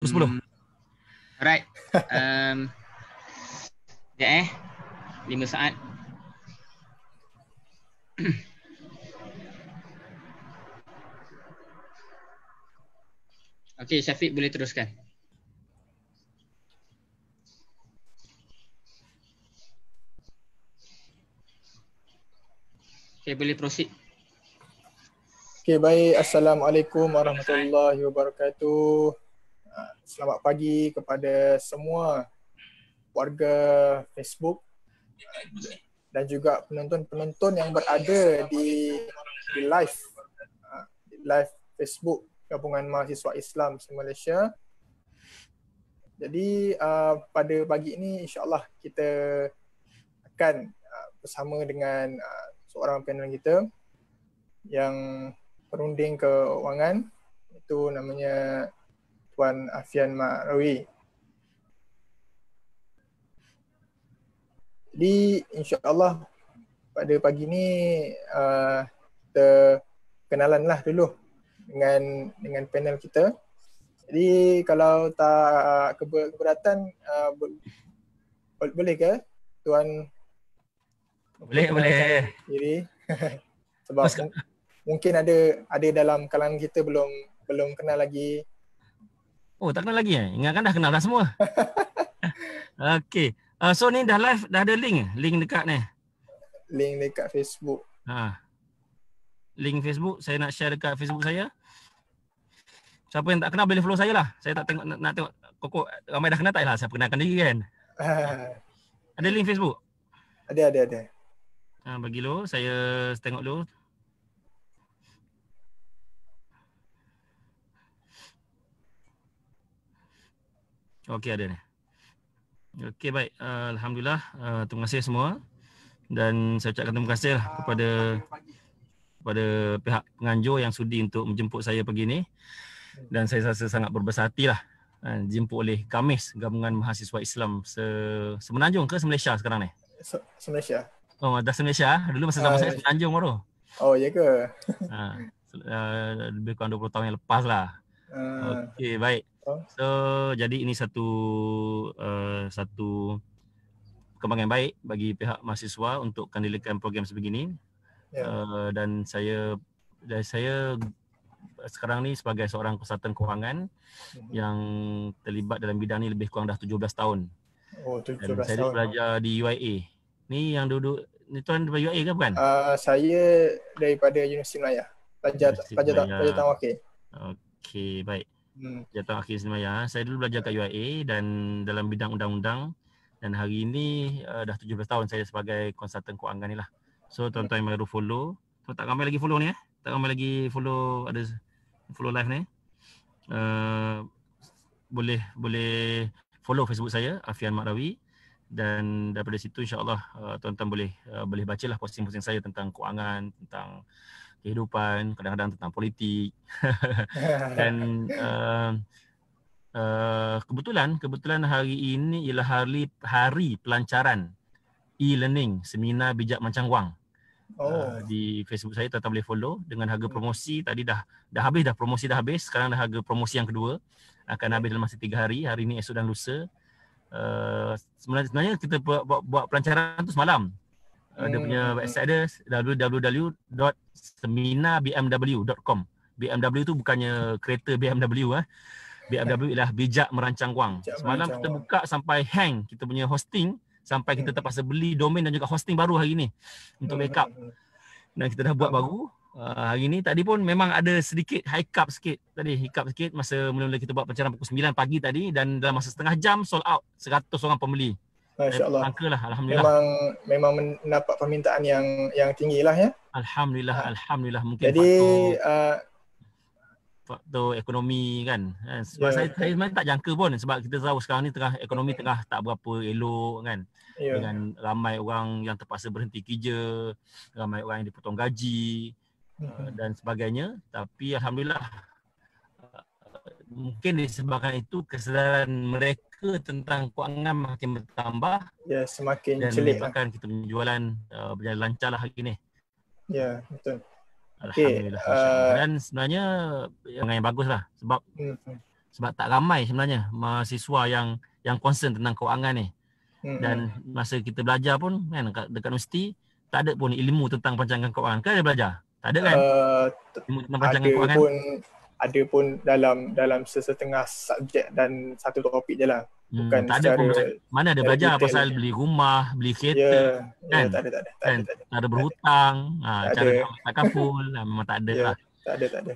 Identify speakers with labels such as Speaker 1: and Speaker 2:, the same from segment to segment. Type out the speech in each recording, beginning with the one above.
Speaker 1: 10.
Speaker 2: Alright. Sekejap 5 saat. Okey, Syafiq boleh teruskan. Okey, boleh proceed.
Speaker 3: Okey, baik. Assalamualaikum warahmatullahi wabarakatuh. Selamat pagi kepada semua warga Facebook dan juga penonton-penonton yang berada di live Facebook Gabungan Mahasiswa Islam se-Malaysia. Jadi pada pagi ini insya-Allah kita akan bersama dengan seorang panel kita yang perunding keuangan, itu namanya Tuan Afian Mak Rawi. Jadi insya-Allah pada pagi ni kita kenalanlah dulu dengan panel kita. Jadi kalau tak keberatan boleh ke Tuan?
Speaker 1: Boleh.
Speaker 3: Diri. Sebab mungkin ada dalam kalangan kita belum kenal lagi.
Speaker 1: Oh, tak kenal lagi Ingatkan dah kenal dah semua. Okey. So ni dah live, dah ada link dekat ni.
Speaker 3: Link dekat Facebook.
Speaker 1: Link Facebook, saya nak share dekat Facebook saya. Siapa yang tak kenal boleh follow saya lah. Saya tak tengok nak tengok kokok ramai dah kenal tak lah, saya perkenalkan diri kan. Ada link Facebook?
Speaker 3: Ada.
Speaker 1: Bagi dulu, saya tengok dulu. Okey, ada ni. Okey, baik. Alhamdulillah. Terima kasih semua. Dan saya ucapkan terima kasih kepada pihak penganjur yang sudi untuk menjemput saya pagi ni. Dan saya rasa sangat berbesar hati lah dijemput oleh KAMIS, Gabungan Mahasiswa Islam Semenanjung ke Malaysia sekarang ni?
Speaker 3: Malaysia.
Speaker 1: Oh, dah Malaysia. Dulu masa zaman saya Semenanjung baru.
Speaker 3: Oh, ya ke?
Speaker 1: Lebih kurang 20 tahun yang lepas lah. Okey, baik. So, jadi ini satu perkembangan baik bagi pihak mahasiswa untuk kandilkan program sebegini. Dan saya sekarang ni sebagai seorang konsultan kewangan yang terlibat dalam bidang ni lebih kurang dah 17 tahun.
Speaker 3: Oh, 17
Speaker 1: dan saya
Speaker 3: tahun.
Speaker 1: belajar di UIA. Ni yang duduk ni tuan daripada UIA ke bukan?
Speaker 3: Saya daripada Universiti Melaya. Pelajar tawakkil.
Speaker 1: Okey, baik. Jatuh akhir Semayang. Saya dulu belajar kat UIA dan dalam bidang undang-undang, dan hari ini dah 17 tahun saya sebagai konsultan kewangan ni lah. So tuan-tuan yang baru follow, tak ramai lagi follow ni tak ramai lagi follow, ada follow live ni. Boleh follow Facebook saya Afian Mak Rawi, dan daripada situ insya-Allah tuan-tuan boleh bacalah posting-posting saya tentang kewangan, tentang kehidupan, kadang-kadang tentang politik. Dan kebetulan hari ini ialah hari pelancaran e-learning seminar bijak mancang wang. Di Facebook saya tuan-tuan boleh follow dengan harga promosi. Tadi dah habis dah, promosi dah habis. Sekarang dah harga promosi yang kedua, akan habis dalam masa 3 hari, hari ini, esok dan lusa. Sebenarnya kita buat pelancaran tu semalam. Dia punya website dia www.seminarbmw.com. BMW tu bukannya kereta BMW BMW ialah bijak merancang wang. Semalam kita buka sampai hang kita punya hosting, sampai kita terpaksa beli domain dan juga hosting baru hari ni untuk backup. Dan kita dah buat baru hari ni. Tadi pun memang ada sedikit hiccup sikit masa mula-mula kita buat pelancaran pukul 9 pagi tadi, dan dalam masa setengah jam sold out 100 orang pembeli.
Speaker 3: Masya-Allah.
Speaker 1: Sangkalah, alhamdulillah.
Speaker 3: Memang mendapat permintaan yang tinggilah ya.
Speaker 1: Alhamdulillah. Mungkin
Speaker 3: jadi
Speaker 1: faktor ekonomi kan. Sebab saya memang tak jangka pun, sebab kita tahu sekarang ni ekonomi tengah tak berapa elok kan. Dengan ramai orang yang terpaksa berhenti kerja, ramai orang yang dipotong gaji dan sebagainya. Tapi alhamdulillah, mungkin disebabkan itu kesedaran mereka tentang kewangan makin bertambah.
Speaker 3: Semakin
Speaker 1: dan
Speaker 3: celik
Speaker 1: menyebabkan kita penjualan berjalan lancar lah hari ni.
Speaker 3: Betul.
Speaker 1: Alhamdulillah. Dan sebenarnya yang bagus lah, sebab Sebab tak ramai sebenarnya mahasiswa yang concern tentang kewangan ni. Dan masa kita belajar pun kan dekat universiti tak ada pun ilmu tentang perancangan kewangan. Kan ada belajar? Tak ada kan? Ilmu tentang perancangan kewangan.
Speaker 3: Ada pun dalam sesetengah subjek dan satu topik je lah. Bukan
Speaker 1: tak ada pun mana ada belajar
Speaker 3: detail
Speaker 1: pasal beli rumah, beli kereta, kan?
Speaker 3: Tak ada.
Speaker 1: Cara berhutang, cara takaful, memang tak ada lah.
Speaker 3: Tak ada.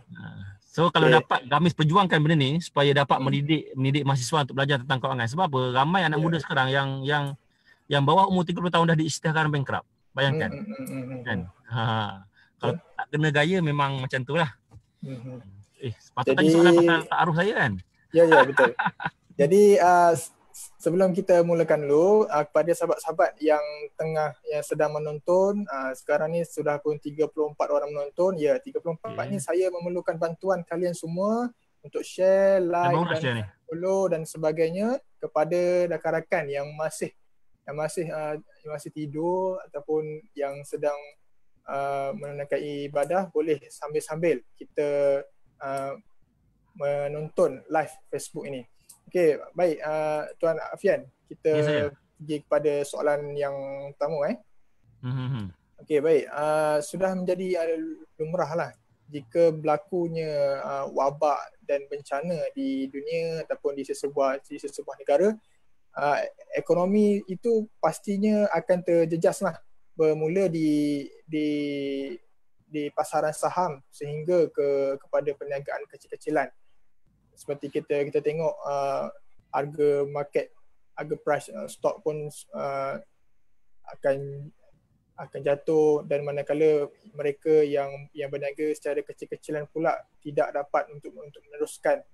Speaker 1: So kalau dapat Gamis perjuangkan benda ni supaya dapat mendidik mahasiswa untuk belajar tentang kewangan. Sebab apa? Ramai anak muda sekarang yang bawah umur 30 tahun dah diisytiharkan bankrupt. Bayangkan. Kan? Kalau tak kena gaya memang macam tu lah. Sepatutnya tadi soalan pasal ta'aruf saya kan?
Speaker 3: Ya, betul. Jadi sebelum kita mulakan dulu, kepada sahabat-sahabat yang sedang menonton, sekarang ni sudah pun 34 orang menonton. Ya, 34 ni saya memerlukan bantuan kalian semua untuk share, like dan follow dan sebagainya kepada rakan-rakan yang masih tidur ataupun yang sedang menunaikan ibadah. Boleh sambil-sambil kita menonton live Facebook ini. Okey, baik Tuan Afian, kita pergi kepada soalan yang pertama. Okey, baik. Sudah menjadi lumrah lah jika berlakunya wabak dan bencana di dunia ataupun di sesebuah negara, ekonomi itu pastinya akan terjejas lah, bermula di pasaran saham sehingga kepada perniagaan kecil-kecilan. Seperti kita tengok harga price stok pun akan jatuh, dan manakala mereka yang berniaga secara kecil-kecilan pula tidak dapat untuk meneruskan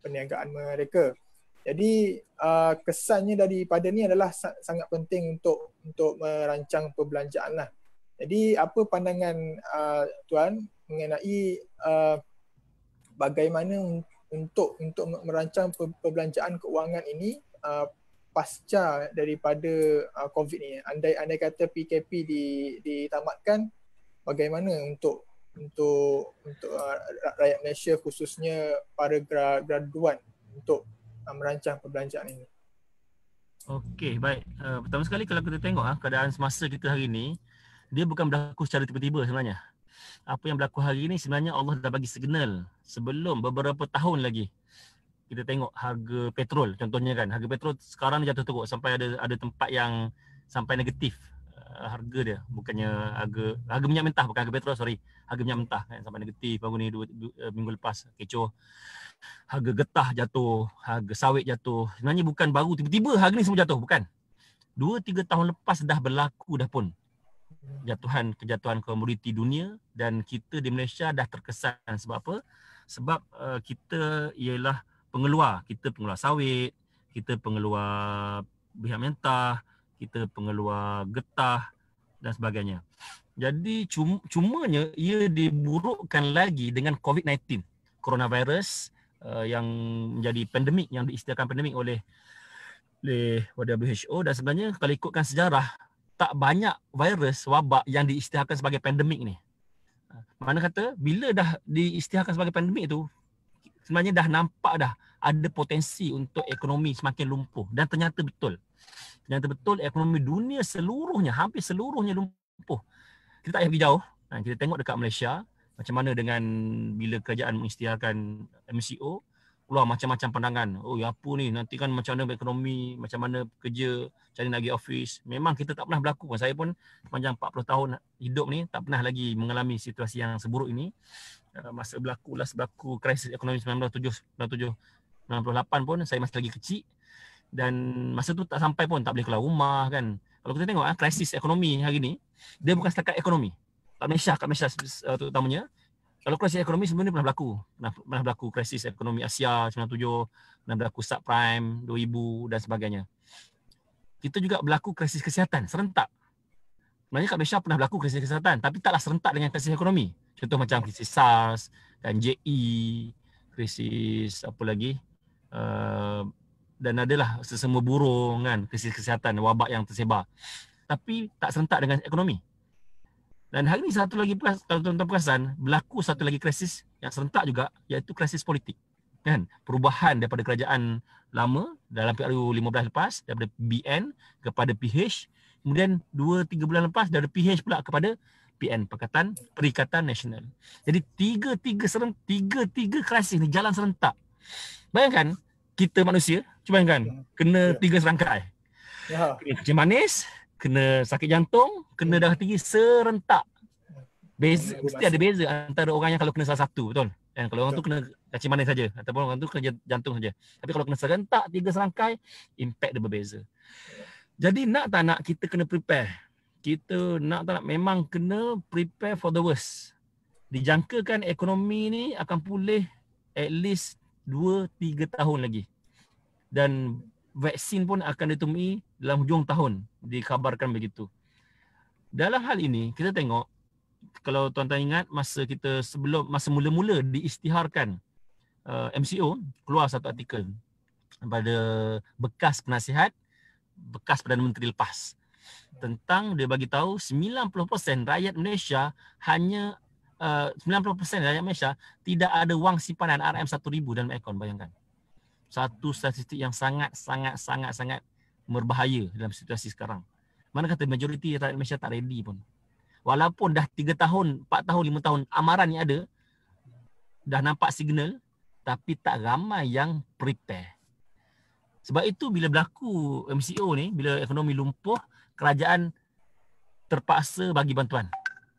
Speaker 3: perniagaan mereka. Jadi kesannya daripada ni adalah sangat penting untuk merancang perbelanjaan lah. Jadi apa pandangan Tuan mengenai bagaimana untuk merancang perbelanjaan keuangan ini pasca daripada COVID ni? Andai kata PKP ditamatkan, bagaimana untuk rakyat Malaysia, khususnya para graduan, untuk merancang perbelanjaan ini?
Speaker 1: Okey, baik. Pertama sekali kalau kita tengok keadaan semasa kita hari ni, dia bukan berlaku secara tiba-tiba sebenarnya. Apa yang berlaku hari ini sebenarnya Allah dah bagi signal sebelum beberapa tahun lagi. Kita tengok harga petrol contohnya kan, harga petrol sekarang jatuh teruk sampai ada tempat yang sampai negatif harga dia, bukannya harga minyak mentah, bukan harga petrol, harga minyak mentah kan sampai negatif baru ni 2 minggu lepas, kecoh. Harga getah jatuh, harga sawit jatuh. Sebenarnya bukan baru tiba-tiba harga ni semua jatuh, bukan. 2-3 tahun lepas dah berlaku dah pun kejatuhan komoditi dunia, dan kita di Malaysia dah terkesan. Sebab apa? Sebab kita ialah pengeluar sawit, kita pengeluar minyak mentah, kita pengeluar getah dan sebagainya. Jadi cumanya ia diburukkan lagi dengan COVID-19, coronavirus yang menjadi pandemik, yang diisytiharkan pandemik oleh WHO. Dan sebenarnya kalau ikutkan sejarah, tak banyak virus wabak yang diisytiharkan sebagai pandemik ni. Mana kata bila dah diisytiharkan sebagai pandemik tu, sebenarnya dah nampak dah ada potensi untuk ekonomi semakin lumpuh. Dan ternyata betul ekonomi dunia seluruhnya, hampir seluruhnya lumpuh. Kita tak payah pergi jauh. Kita tengok dekat Malaysia macam mana dengan bila kerajaan mengisytiharkan MCO, keluar macam-macam pandangan. Oh, apa ni? Nanti kan macam mana ekonomi, macam mana kerja, cari nak pergi office. Memang kita tak pernah berlaku. Saya pun sepanjang 40 tahun hidup ni tak pernah lagi mengalami situasi yang seburuk ini. Masa berlaku krisis ekonomi 1997, 98 pun saya masih lagi kecil. Dan masa tu tak sampai pun tak boleh keluar rumah kan. Kalau kita tengok krisis ekonomi hari ni, dia bukan setakat ekonomi. Kat Malaysia terutamanya, kalau krisis ekonomi sebenarnya pernah berlaku krisis ekonomi Asia 97, pernah berlaku subprime 2000 dan sebagainya. Kita juga berlaku krisis kesihatan serentak. Sebenarnya kat Malaysia pernah berlaku krisis kesihatan, tapi taklah serentak dengan krisis ekonomi. Contoh macam krisis SARS dan JE, krisis apa lagi, dan adalah sesama burung kan, krisis kesihatan, wabak yang tersebar. Tapi tak serentak dengan ekonomi. Dan hari ni satu lagi, kalau tuan-tuan perasan, berlaku satu lagi krisis yang serentak juga, iaitu krisis politik. kan, perubahan daripada kerajaan lama dalam PRU 15 lepas daripada BN kepada PH, kemudian 2-3 bulan lepas dari PH pula kepada PN, Perikatan Nasional. Jadi tiga krisis ni jalan serentak. Bayangkan kita manusia, cuba bayangkan kena 3 serangkai. Kena kencing manis, kena sakit jantung, kena darah tinggi serentak. Mesti ada beza antara orang yang kalau kena salah satu, betul? Dan kalau orang tu kena kencing manis saja ataupun orang tu kena jantung saja. Tapi kalau kena serentak 3 serangkai, impact dia berbeza. Jadi nak tak nak kita kena prepare. Kita nak tak nak memang kena prepare for the worst. Dijangkakan ekonomi ni akan pulih at least 2-3 tahun lagi. Dan vaksin pun akan ditemui dalam hujung tahun, dikabarkan begitu. Dalam hal ini kita tengok, kalau tuan-tuan ingat masa mula-mula diisytiharkan MCO keluar satu artikel pada bekas penasihat bekas Perdana Menteri lepas tentang dia bagi tahu 90% rakyat Malaysia 90% rakyat Malaysia tidak ada wang simpanan RM1,000 dalam akaun. Bayangkan. Satu statistik yang sangat berbahaya dalam situasi sekarang. Mana kata majoriti rakyat Malaysia tak ready pun. Walaupun dah 3 tahun, 4 tahun, 5 tahun amaran ni ada, dah nampak signal, tapi tak ramai yang prepare. Sebab itu bila berlaku MCO ni, bila ekonomi lumpuh, kerajaan terpaksa bagi bantuan.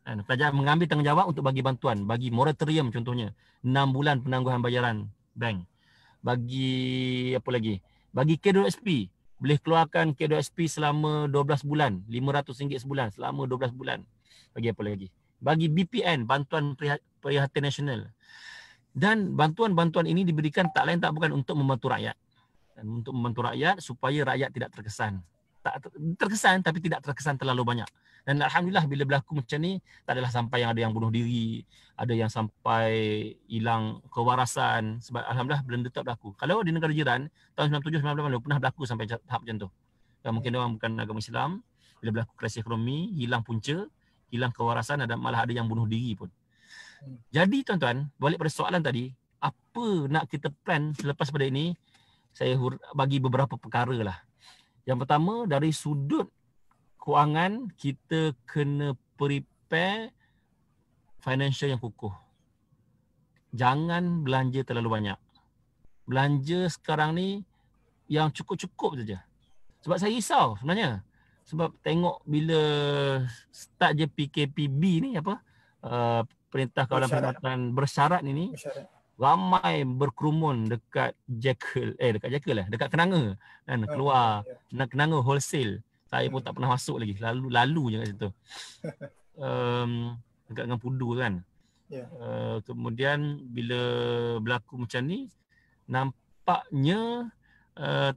Speaker 1: Kerajaan mengambil tanggungjawab untuk bagi bantuan, bagi moratorium contohnya, 6 bulan penangguhan bayaran bank. Bagi apa lagi? Bagi K2SP, boleh keluarkan K2SP selama 12 bulan, RM500 sebulan selama 12 bulan. Bagi apa lagi? Bagi BPN, Bantuan Perihatan Nasional. Dan bantuan-bantuan ini diberikan tak lain tak bukan untuk membantu rakyat. Dan untuk membantu rakyat supaya rakyat tidak terkesan. Terkesan tapi tidak terkesan terlalu banyak. Dan alhamdulillah bila berlaku macam ni, tak adalah sampai yang ada yang bunuh diri, ada yang sampai hilang kewarasan. Sebab alhamdulillah benda tak berlaku. Kalau di negara jiran tahun 97-98 pernah berlaku sampai tahap macam tu. Dan mungkin orang bukan agama Islam, bila berlaku krisis ekonomi, hilang punca, hilang kewarasan, dan malah ada yang bunuh diri pun. Jadi tuan-tuan, balik pada soalan tadi, apa nak kita plan selepas pada ini, saya bagi beberapa perkara lah. Yang pertama, dari sudut kewangan, kita kena prepare financial yang kukuh. Jangan belanja terlalu banyak. Belanja sekarang ni yang cukup-cukup saja. Sebab saya risau sebenarnya. Sebab tengok bila start je PKPB ni Perintah Kawalan Perkhidmatan Bersyarat ni, ramai berkerumun dekat dekat Kenanga kan, keluar Kenanga wholesale. Saya pun tak pernah masuk lagi, lalu je kat situ. Dekat dengan Pudu kan. Kemudian bila berlaku macam ni, nampaknya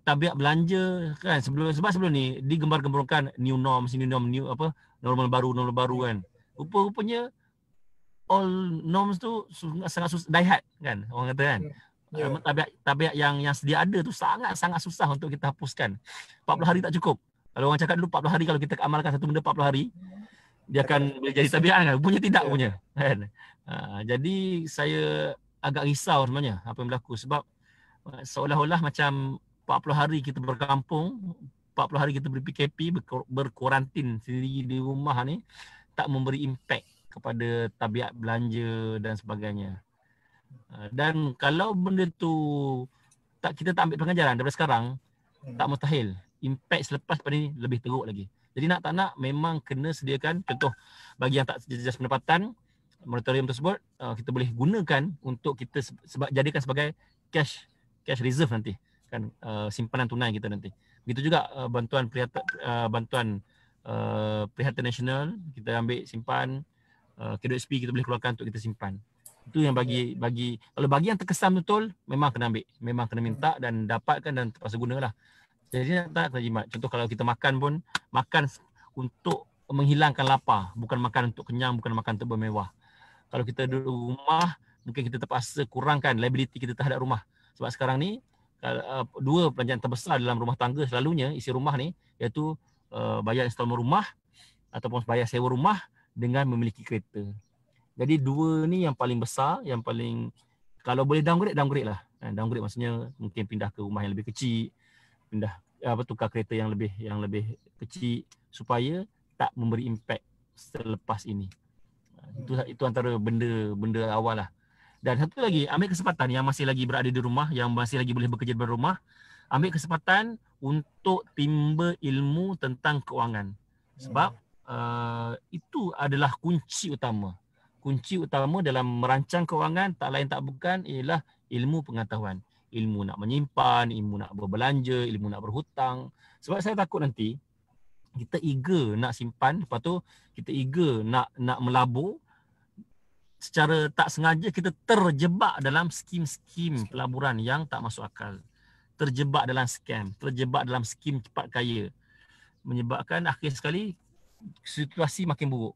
Speaker 1: tabiat belanja kan sebelum ni digembar-gemburkan new norm, normal baru kan. Rupa-rupanya all norms tu sangat susah, daihat kan orang kata kan. Tabiat yang sedia ada tu sangat susah untuk kita hapuskan. 40 hari tak cukup. Kalau orang cakap dulu 40 hari kalau kita amalkan satu benda 40 hari, dia akan boleh jadi tabiat kan. Punya tidak punya kan. Jadi saya agak risau sebenarnya apa yang berlaku, sebab seolah-olah macam 40 hari kita berkampung, 40 hari kita ber-PKP, berkuarantin sendiri di rumah ni, tak memberi impact kepada tabiat belanja dan sebagainya. Dan kalau benda tu kita tak ambil pengajaran daripada sekarang, tak mustahil impact selepas pada ni lebih teruk lagi. Jadi nak tak nak memang kena sediakan, contoh bagi yang tak jejas pendapatan, moratorium tersebut kita boleh gunakan untuk kita jadikan sebagai cash reserve nanti kan, simpanan tunai kita nanti. Begitu juga bantuan Perihatan Nasional kita ambil simpan, K2SP kita boleh keluarkan untuk kita simpan. Itu yang bagi kalau bagi yang terkesan betul, memang kena ambil, memang kena minta dan dapatkan dan terpaksa gunalah. Jadi tak kena jimat. Contoh kalau kita makan pun, makan untuk menghilangkan lapar, bukan makan untuk kenyang, bukan makan untuk bermewah. Kalau kita duduk rumah, mungkin kita terpaksa kurangkan liability kita terhadap rumah. Sebab sekarang ni dua belanjaan terbesar dalam rumah tangga selalunya isi rumah ni, iaitu bayar instalmen rumah ataupun bayar sewa rumah dengan memiliki kereta. Jadi dua ni yang paling besar, yang paling kalau boleh downgrade lah. Downgrade maksudnya mungkin pindah ke rumah yang lebih kecil, tukar kereta yang lebih kecil supaya tak memberi impak selepas ini. Itu antara benda awal lah. Dan satu lagi, ambil kesempatan yang masih lagi berada di rumah, yang masih lagi boleh bekerja dari rumah, ambil kesempatan untuk timba ilmu tentang keuangan. Sebab itu adalah kunci utama. Kunci utama dalam merancang keuangan tak lain tak bukan ialah ilmu pengetahuan. Ilmu nak menyimpan, ilmu nak berbelanja, ilmu nak berhutang. Sebab saya takut nanti kita eager nak simpan, lepas tu kita eager nak melabur, secara tak sengaja kita terjebak dalam skim-skim pelaburan yang tak masuk akal. Terjebak dalam scam, terjebak dalam skim cepat kaya. Menyebabkan akhir sekali situasi makin buruk.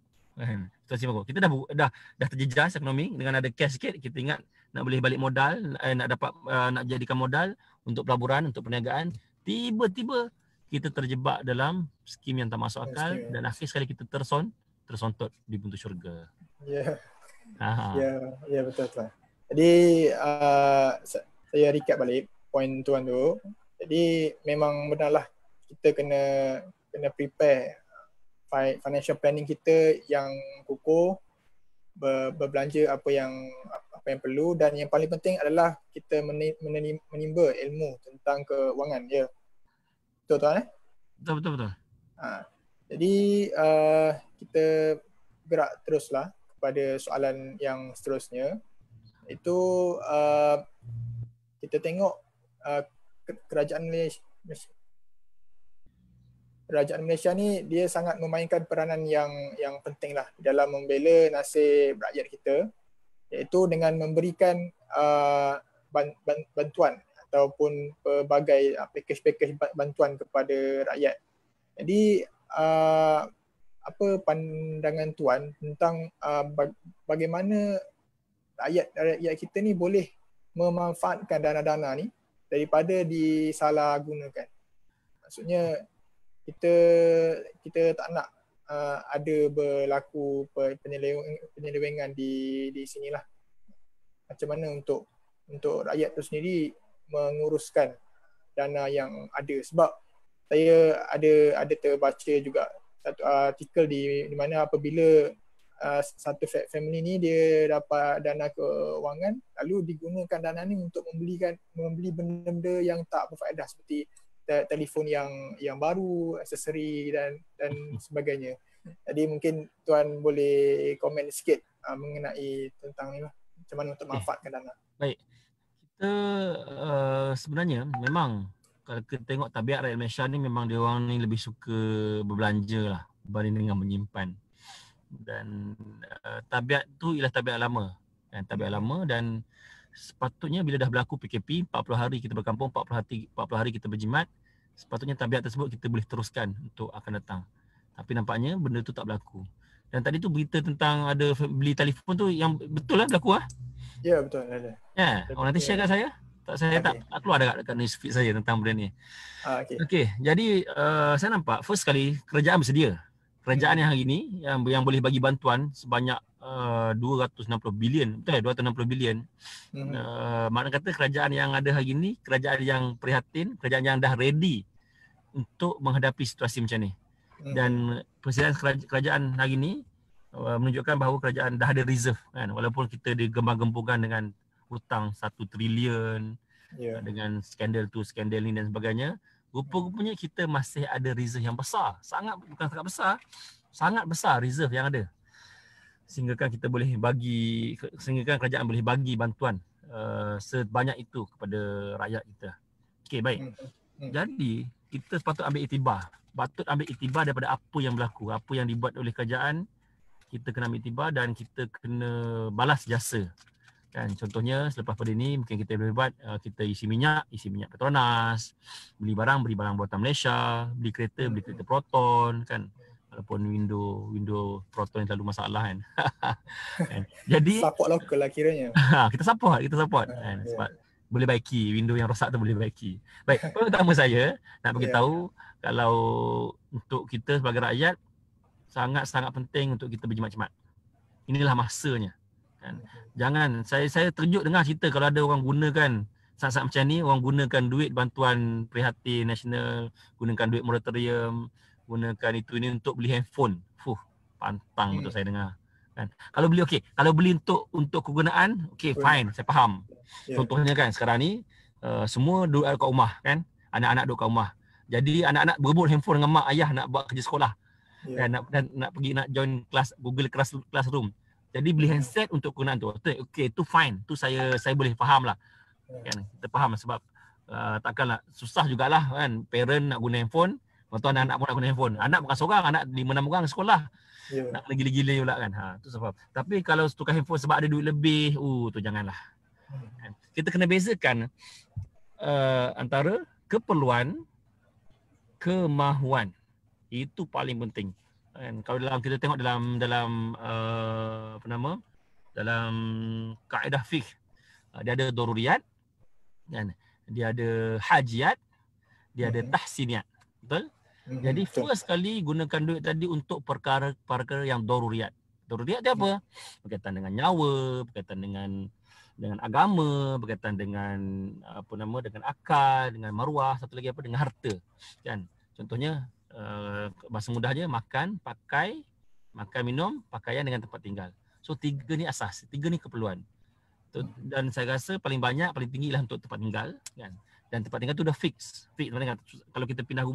Speaker 1: Situasi buruk. Kita dah terjejas ekonomi, dengan ada cash sikit, kita ingat nak boleh balik modal, nak jadikan modal untuk pelaburan, untuk perniagaan. Tiba-tiba kita terjebak dalam skim yang tak masuk akal dan akhir sekali kita tersontot di pintu syurga.
Speaker 3: Ya. Ya betul. Jadi saya recap balik poin tuan tu. Jadi memang benarlah kita kena prepare financial planning kita yang kukuh, berbelanja apa yang perlu, dan yang paling penting adalah kita menimba ilmu tentang keuangan. Ya. Betul tuan
Speaker 1: Betul.
Speaker 3: Jadi kita gerak teruslah pada soalan yang seterusnya. Itu kita tengok kerajaan Malaysia ni dia sangat memainkan peranan yang penting lah dalam membela nasib rakyat kita, iaitu dengan memberikan bantuan ataupun pelbagai package bantuan kepada rakyat. Jadi apa pandangan tuan tentang bagaimana rakyat kita ni boleh memanfaatkan dana-dana ni daripada disalahgunakan? Maksudnya kita tak nak ada berlaku penyelewengan di sinilah. Macam mana untuk rakyat tu sendiri menguruskan dana yang ada? Sebab saya ada terbaca juga satu artikel di mana apabila satu family ni dia dapat dana keuangan, lalu digunakan dana ni untuk membeli benda-benda yang tak berfaedah seperti telefon yang baru, aksesori dan sebagainya. Jadi mungkin tuan boleh komen sikit mengenai tentang ni lah, macam mana untuk manfaatkan dana.
Speaker 1: Baik. Kita sebenarnya memang kalau kita tengok tabiat rakyat Malaysia ni, memang dia orang ni lebih suka berbelanja lah berbanding dengan menyimpan. Dan tabiat tu ialah tabiat lama. Tabiat lama, dan sepatutnya bila dah berlaku PKP 40 hari kita berkampung, 40 hari kita berjimat, sepatutnya tabiat tersebut kita boleh teruskan untuk akan datang. Tapi nampaknya benda tu tak berlaku. Dan tadi tu berita tentang ada beli telefon tu yang betul lah berlaku lah.
Speaker 3: Ya betul ada.
Speaker 1: Orang nanti share kat saya. Saya tak keluar dekat newsfeed saya tentang benda ni. Okey, jadi saya nampak first kali kerajaan bersedia. Kerajaan yang hari ni yang boleh bagi bantuan sebanyak 260 bilion, betul 260 bilion. Makna kata kerajaan yang ada hari ni, kerajaan yang prihatin, kerajaan yang dah ready untuk menghadapi situasi macam ni. Dan presiden kerajaan hari ni menunjukkan bahawa kerajaan dah ada reserve kan, walaupun kita digembang-gembungkan dengan hutang 1 trilion, dengan skandal tu, skandal ni dan sebagainya, rupa-rupanya kita masih ada reserve yang besar. Sangat besar reserve yang ada. Sehingga kan kita boleh bagi, sehingga kan kerajaan boleh bagi bantuan sebanyak itu kepada rakyat kita. Okey, baik. Jadi kita patut ambil iktibar daripada apa yang berlaku, apa yang dibuat oleh kerajaan. Kita kena ambil iktibar dan kita kena balas jasa. Kan, contohnya selepas pada ini mungkin kita boleh buat, kita isi minyak Petronas, beli barang buatan Malaysia, beli kereta Proton kan, walaupun window Proton yang selalu masalah kan. Jadi
Speaker 3: support lokal lah kiranya.
Speaker 1: kita support kan, sebab boleh baiki window yang rosak tu, boleh baiki. Baik, pertama saya nak bagi tahu kalau untuk kita sebagai rakyat sangat-sangat penting untuk kita berjimat-jimat. Inilah masanya. Kan. Jangan, saya terkejut dengar cerita kalau ada orang gunakan saat-saat macam ni orang gunakan duit bantuan prihatin nasional, gunakan duit moratorium, gunakan itu ini untuk beli handphone. Pantang betul saya dengar. Kan? Kalau beli kalau beli untuk kegunaan, fine, saya faham. Contohnya kan sekarang ni semua duduk kat rumah kan, anak-anak duduk kat rumah. Jadi anak-anak berebut handphone dengan mak ayah nak buat kerja sekolah. Dan nak pergi nak join kelas Google Classroom. Jadi beli handset untuk kegunaan tu. Itu fine. Tu saya boleh faham lah. Kan? Kita faham sebab takkanlah susah jugalah kan parent nak guna handphone, lepas tu anak-anak pun nak guna handphone. Anak bukan seorang, anak 5-6 orang sekolah. Nak kena gila-gila pula kan. Tu sebab. Tapi kalau tukar handphone sebab ada duit lebih, tu janganlah. Kita kena bezakan antara keperluan, kemahuan. Itu paling penting. Kan? Kalau kita tengok dalam dalam kaedah fiqh, dia ada daruriyat, kan? Dia ada hajiat, dia ada tahsiniyat. Betul? Jadi first kali gunakan duit tadi untuk perkara-perkara yang daruriyat. Daruriyat dia apa? Berkaitan dengan nyawa, berkaitan dengan agama, berkaitan dengan dengan akal, dengan maruah, satu lagi dengan harta. Kan? Contohnya bahasa mudahnya makan, minum, pakaian dengan tempat tinggal. So 3 ni asas, 3 ni keperluan. Dan saya rasa paling tinggi lah untuk tempat tinggal, kan. Dan tempat tinggal tu dah fix. Maksudnya kalau kita pindah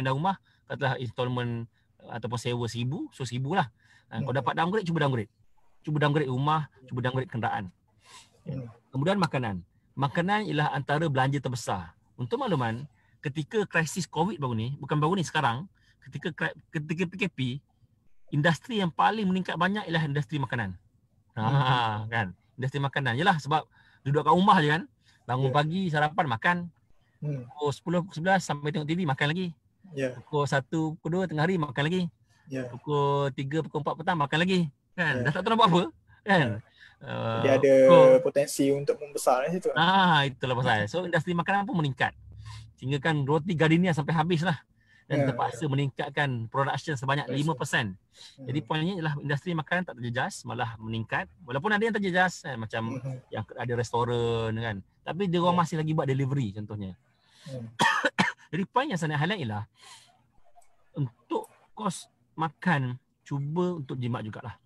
Speaker 1: rumah, katalah installment ataupun sewa 1,000, so 1,000 lah. Kalau dapat downgrade, cuba downgrade rumah, cuba downgrade kenderaan. Kemudian makanan. Makanan ialah antara belanja terbesar. Untuk makluman, ketika krisis COVID bukan baru ni sekarang, ketika PKP, industri yang paling meningkat banyak ialah industri makanan. Kan? Industri makanan. Yalah sebab duduk kat rumah je kan. Bangun pagi, sarapan, makan. Pukul 10, pukul 11 sampai tengok TV, makan lagi. Pukul 1, pukul 2 tengah hari, makan lagi. Pukul 3, pukul 4 petang, makan lagi. Kan? Dah tak tahu nak buat apa. Kan?
Speaker 3: Dia ada potensi untuk membesar di situ.
Speaker 1: Itulah pasal. So industri makanan pun meningkat. Sehingga kan roti Gardenia sampai habis lah. Dan terpaksa meningkatkan production sebanyak 5%. Jadi poinnya ialah industri makanan tak terjejas, malah meningkat. Walaupun ada yang terjejas, macam yang ada restoran kan. Tapi dia orang masih lagi buat delivery contohnya. Jadi poin yang saya nak highlight ialah untuk kos makan, cuba untuk jimat jugalah.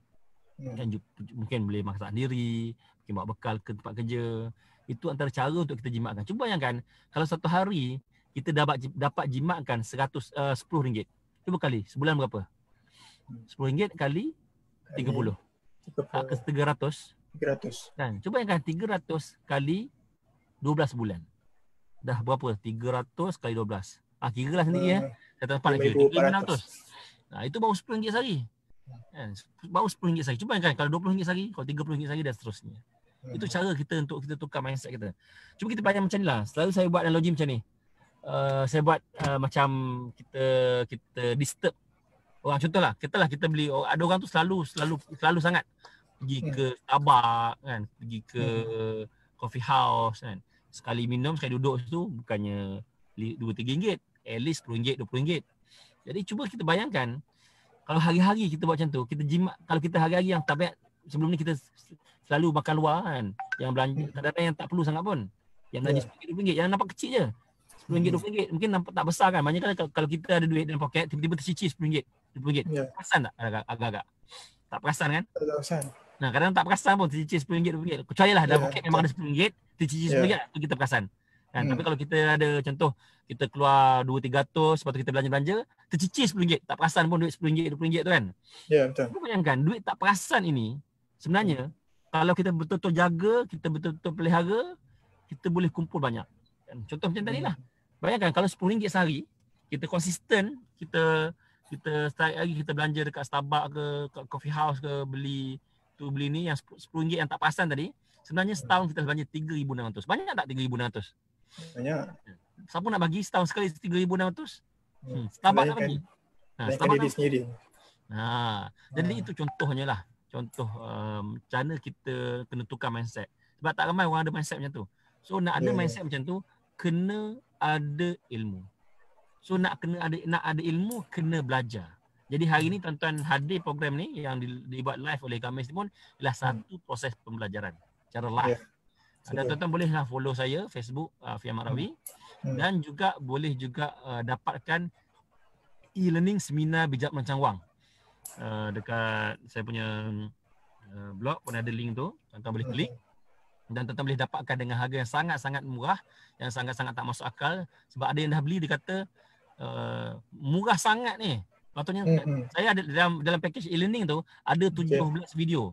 Speaker 1: Mungkin boleh masak sendiri, mungkin bawa bekal ke tempat kerja. Itu antara cara untuk kita jimatkan. Cuba bayangkan kalau satu hari kita dapat jimatkan RM10. Cuba kali, sebulan berapa? RM10 kali 30. Ke 300. Kan? Cuba bayangkan 300 kali 12 bulan. Dah berapa? 300 kali 12. Kira lah sendiri ya. Saya tak dapat nak kira. 3,600. Itu baru RM10 sehari. Kan? Baru RM10 sehari. Cuba bayangkan kalau RM20 sehari, kalau RM30 sehari dan seterusnya. Itu cara kita untuk kita tukar mindset kita. Cuba kita bayang macam ni lah. Selalu saya buat analogi macam ni. Saya buat macam kita disturb orang. Contohlah, kita beli, ada orang tu selalu sangat pergi ke Starbucks kan, pergi ke coffee house kan. Sekali minum, sekali duduk situ bukannya RM2-3, at least RM10, RM20. Jadi cuba kita bayangkan kalau hari-hari kita buat macam tu, kita jimat. Kalau kita hari-hari yang tabiat sebelum ni kita selalu makan luar kan, yang belanja kadang-kadang yang tak perlu sangat pun, yang belanja RM10, yang nampak kecil je, RM10, RM20, mungkin nampak tak besar kan. Banyak kalau kita ada duit dalam poket, tiba-tiba tercicir RM10, RM20. Perasan tak agak-agak? Tak perasan kan? Tak perasan. Kadang tak perasan pun tercicir RM10, RM20. Percayalah dalam poket memang ada RM10, tercicir RM10, tu kita perasan. Kan? Tapi kalau kita ada contoh, kita keluar 200-300, lepas tu kita belanja-belanja, tercicir RM10, tak perasan pun duit RM10, RM20 tu kan? Ya, betul. Bayangkan, duit tak perasan ini, sebenarnya, kalau kita betul-betul jaga, kita betul-betul pelihara, kita boleh kumpul banyak. Contoh macam tadi lah. Bayangkan kalau RM10 sehari, kita konsisten, kita setiap hari kita belanja dekat Starbucks ke, kat coffee house ke, beli ni yang RM10 yang tak perasan tadi, sebenarnya setahun kita belanja RM3,600. Banyak tak RM3,600? Banyak. Siapa nak bagi setahun sekali RM3,600? Starbucks nak bagi. Starbucks diri sendiri. Jadi itu contohnya lah. Contoh macam mana kita kena tukar mindset. Sebab tak ramai orang ada mindset macam tu. So nak ada mindset macam tu, kena ada ilmu. So nak ada ilmu, kena belajar. Jadi hari ni tuan-tuan hadir program ni yang dibuat live oleh Khamis ni pun ialah satu proses pembelajaran secara live. Dan tuan-tuan bolehlah follow saya Facebook Fian Marawi dan juga boleh juga dapatkan e-learning seminar bijak merancang wang. Dekat saya punya blog pun ada link tu, tuan-tuan boleh klik dan tuan-tuan boleh dapatkan dengan harga yang sangat-sangat murah, yang sangat-sangat tak masuk akal. Sebab ada yang dah beli dia kata murah sangat ni. Patutnya saya ada dalam package e-learning tu ada 17 video.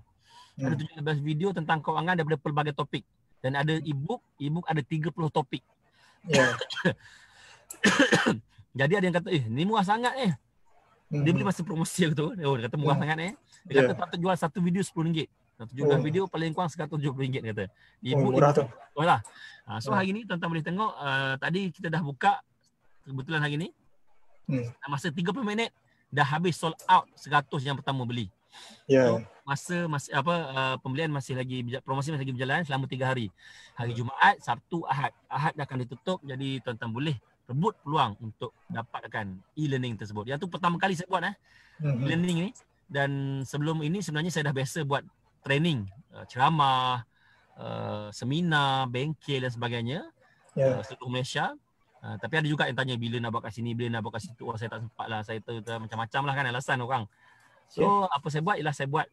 Speaker 1: Ada 17 video tentang kewangan daripada pelbagai topik dan ada e-book ada 30 topik. Jadi ada yang kata ni murah sangat ni. Dia beli masa promosi tu. Dia kata murah sangat ni. Dia kata patut jual satu video RM10. 17 video paling kurang RM170 dia kata. E-book
Speaker 3: murah tu.
Speaker 1: Lah. So hari ni tuan-tuan boleh tengok tadi kita dah buka kebetulan hari ni. Masa 30 minit dah habis sold out 100 yang pertama beli. So, masih pembelian masih lagi promosi masih lagi berjalan selama 3 hari. Hari Jumaat, Sabtu, Ahad. Ahad dah akan ditutup, jadi tuan-tuan boleh rebut peluang untuk dapatkan e-learning tersebut. Yang tu pertama kali saya buat e-learning ni, dan sebelum ini sebenarnya saya dah biasa buat training, ceramah, seminar, bengkel dan sebagainya seluruh Malaysia. Tapi ada juga yang tanya bila nak buat kat sini, bila nak buat kat situ. Saya tak sempat lah, saya tahu macam-macam lah kan alasan orang. So apa saya buat ialah saya buat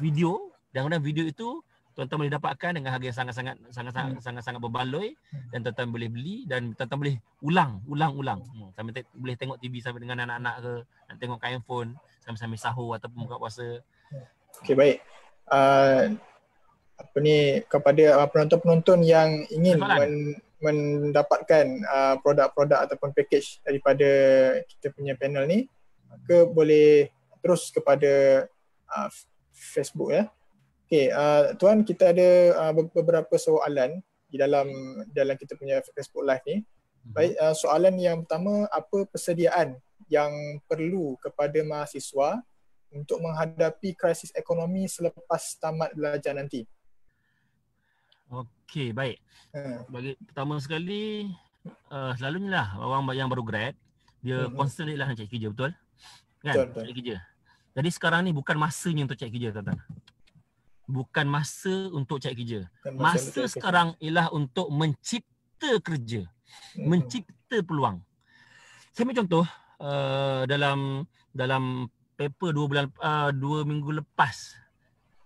Speaker 1: video, dan kemudian video itu tuan-tuan boleh dapatkan dengan harga yang sangat-sangat berbaloi, dan tuan-tuan boleh beli dan tuan-tuan boleh ulang. Sambil boleh tengok TV sambil dengan anak-anak ke, nak tengok kat handphone sambil sahur ataupun buka puasa.
Speaker 3: Okey, baik. Kepada penonton-penonton yang ingin mendapatkan produk-produk ataupun package daripada kita punya panel ni, maka boleh terus kepada Facebook ya. Okey, tuan, kita ada beberapa soalan di dalam kita punya Facebook Live ni. Baik, soalan yang pertama, apa persediaan yang perlu kepada mahasiswa untuk menghadapi krisis ekonomi selepas tamat belajar nanti?
Speaker 1: Okey, baik. Bagi pertama sekali, selalunya lah orang yang baru grad, dia constantly lah nak cari kerja, betul? Kan?
Speaker 3: Betul.
Speaker 1: Cari kerja. Jadi sekarang ni bukan masanya untuk cari kerja, tuan-tuan. Bukan masa untuk cari kerja. Masa sekarang ialah untuk mencipta kerja. Mencipta peluang. Saya ambil contoh, dalam paper 2 minggu lepas.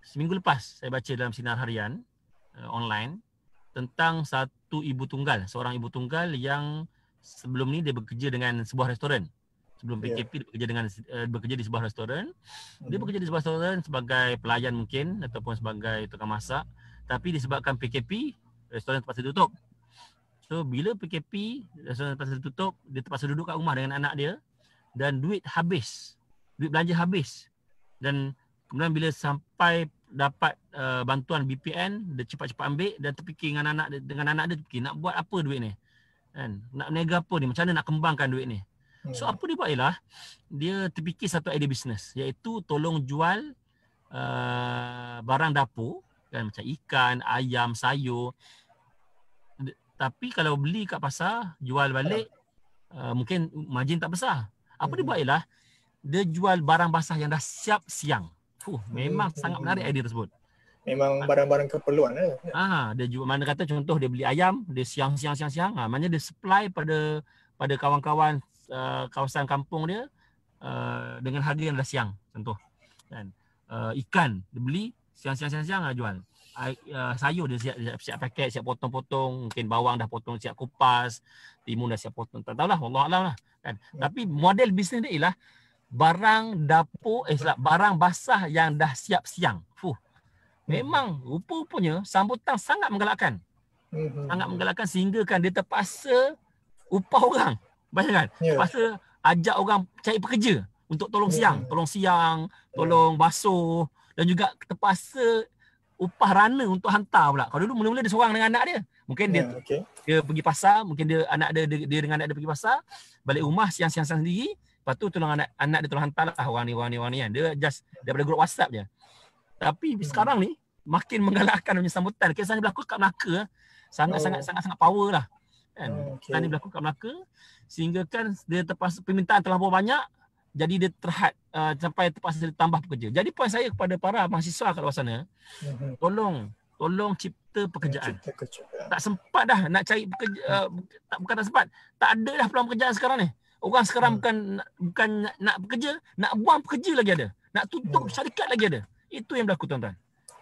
Speaker 1: Seminggu lepas saya baca dalam sinar harian online tentang seorang ibu tunggal yang sebelum ni dia bekerja dengan sebuah restoran. Sebelum PKP dia bekerja di sebuah restoran. Dia bekerja di sebuah restoran sebagai pelayan mungkin ataupun sebagai tukang masak, tapi disebabkan PKP restoran terpaksa tutup. So bila PKP restoran terpaksa tutup, dia terpaksa duduk kat rumah dengan anak dia dan duit belanja habis. Dan kemudian bila sampai dapat bantuan BPN, dia cepat-cepat ambil dan terfikir dengan anak dia terfikir nak buat apa duit ni, kan, nak berniaga apa ni, macam mana nak kembangkan duit ni. So apa dia buat ialah dia terfikir satu idea bisnes, iaitu tolong jual barang dapur, kan, macam ikan, ayam, sayur. Tapi kalau beli kat pasar, jual balik mungkin margin tak besar. Apa dia buat ialah dia jual barang basah yang dah siap siang. Memang sangat menarik idea tersebut.
Speaker 3: Memang barang-barang keperluan
Speaker 1: dia jual, mana kata contoh dia beli ayam, dia siang. Maknanya dia supply pada kawan-kawan kawasan kampung dia dengan harga yang dah siang, contoh. Kan? Ikan dia beli siang jual. Sayur dia siap paket, siap potong-potong, mungkin bawang dah potong siap kupas, timun dah siap potong. Tak tahulah, wallah alam lah, kan. Tapi model bisnes dia ialah barang dapur, barang basah yang dah siap siang. Memang rupa-rupanya sambutan sangat menggalakkan. Sangat menggalakkan sehingga kan dia terpaksa upah orang. Bayangkan, terpaksa ajak orang cari pekerja untuk tolong siang, tolong basuh, dan juga terpaksa upah runner untuk hantar pula. Kalau dulu mula-mula dia seorang dengan anak dia. Mungkin dia pergi pasar, mungkin dia dengan anak dia pergi pasar, balik rumah siang-siang sendiri. Lepas tu tolong anak dia tolong hantar lah orang ni kan. Dia just daripada grup WhatsApp je. Tapi sekarang ni makin menggalakkan punya sambutan. Kisahnya berlaku kat Melaka, sangat power lah. Kan? Kisah ni berlaku kat Melaka sehingga kan dia terpaksa permintaan terlampau banyak, jadi dia terhad sampai terpaksa ditambah pekerja. Jadi poin saya kepada para mahasiswa kat luar sana, tolong tolong cipta pekerjaan.
Speaker 3: Cipta pekerjaan.
Speaker 1: Tak sempat dah nak cari bukan tak sempat. Tak ada dah peluang pekerjaan sekarang ni. Orang sekarang bukan nak bekerja, nak buang pekerja lagi ada. Nak tutup syarikat lagi ada. Itu yang berlaku tuan-tuan.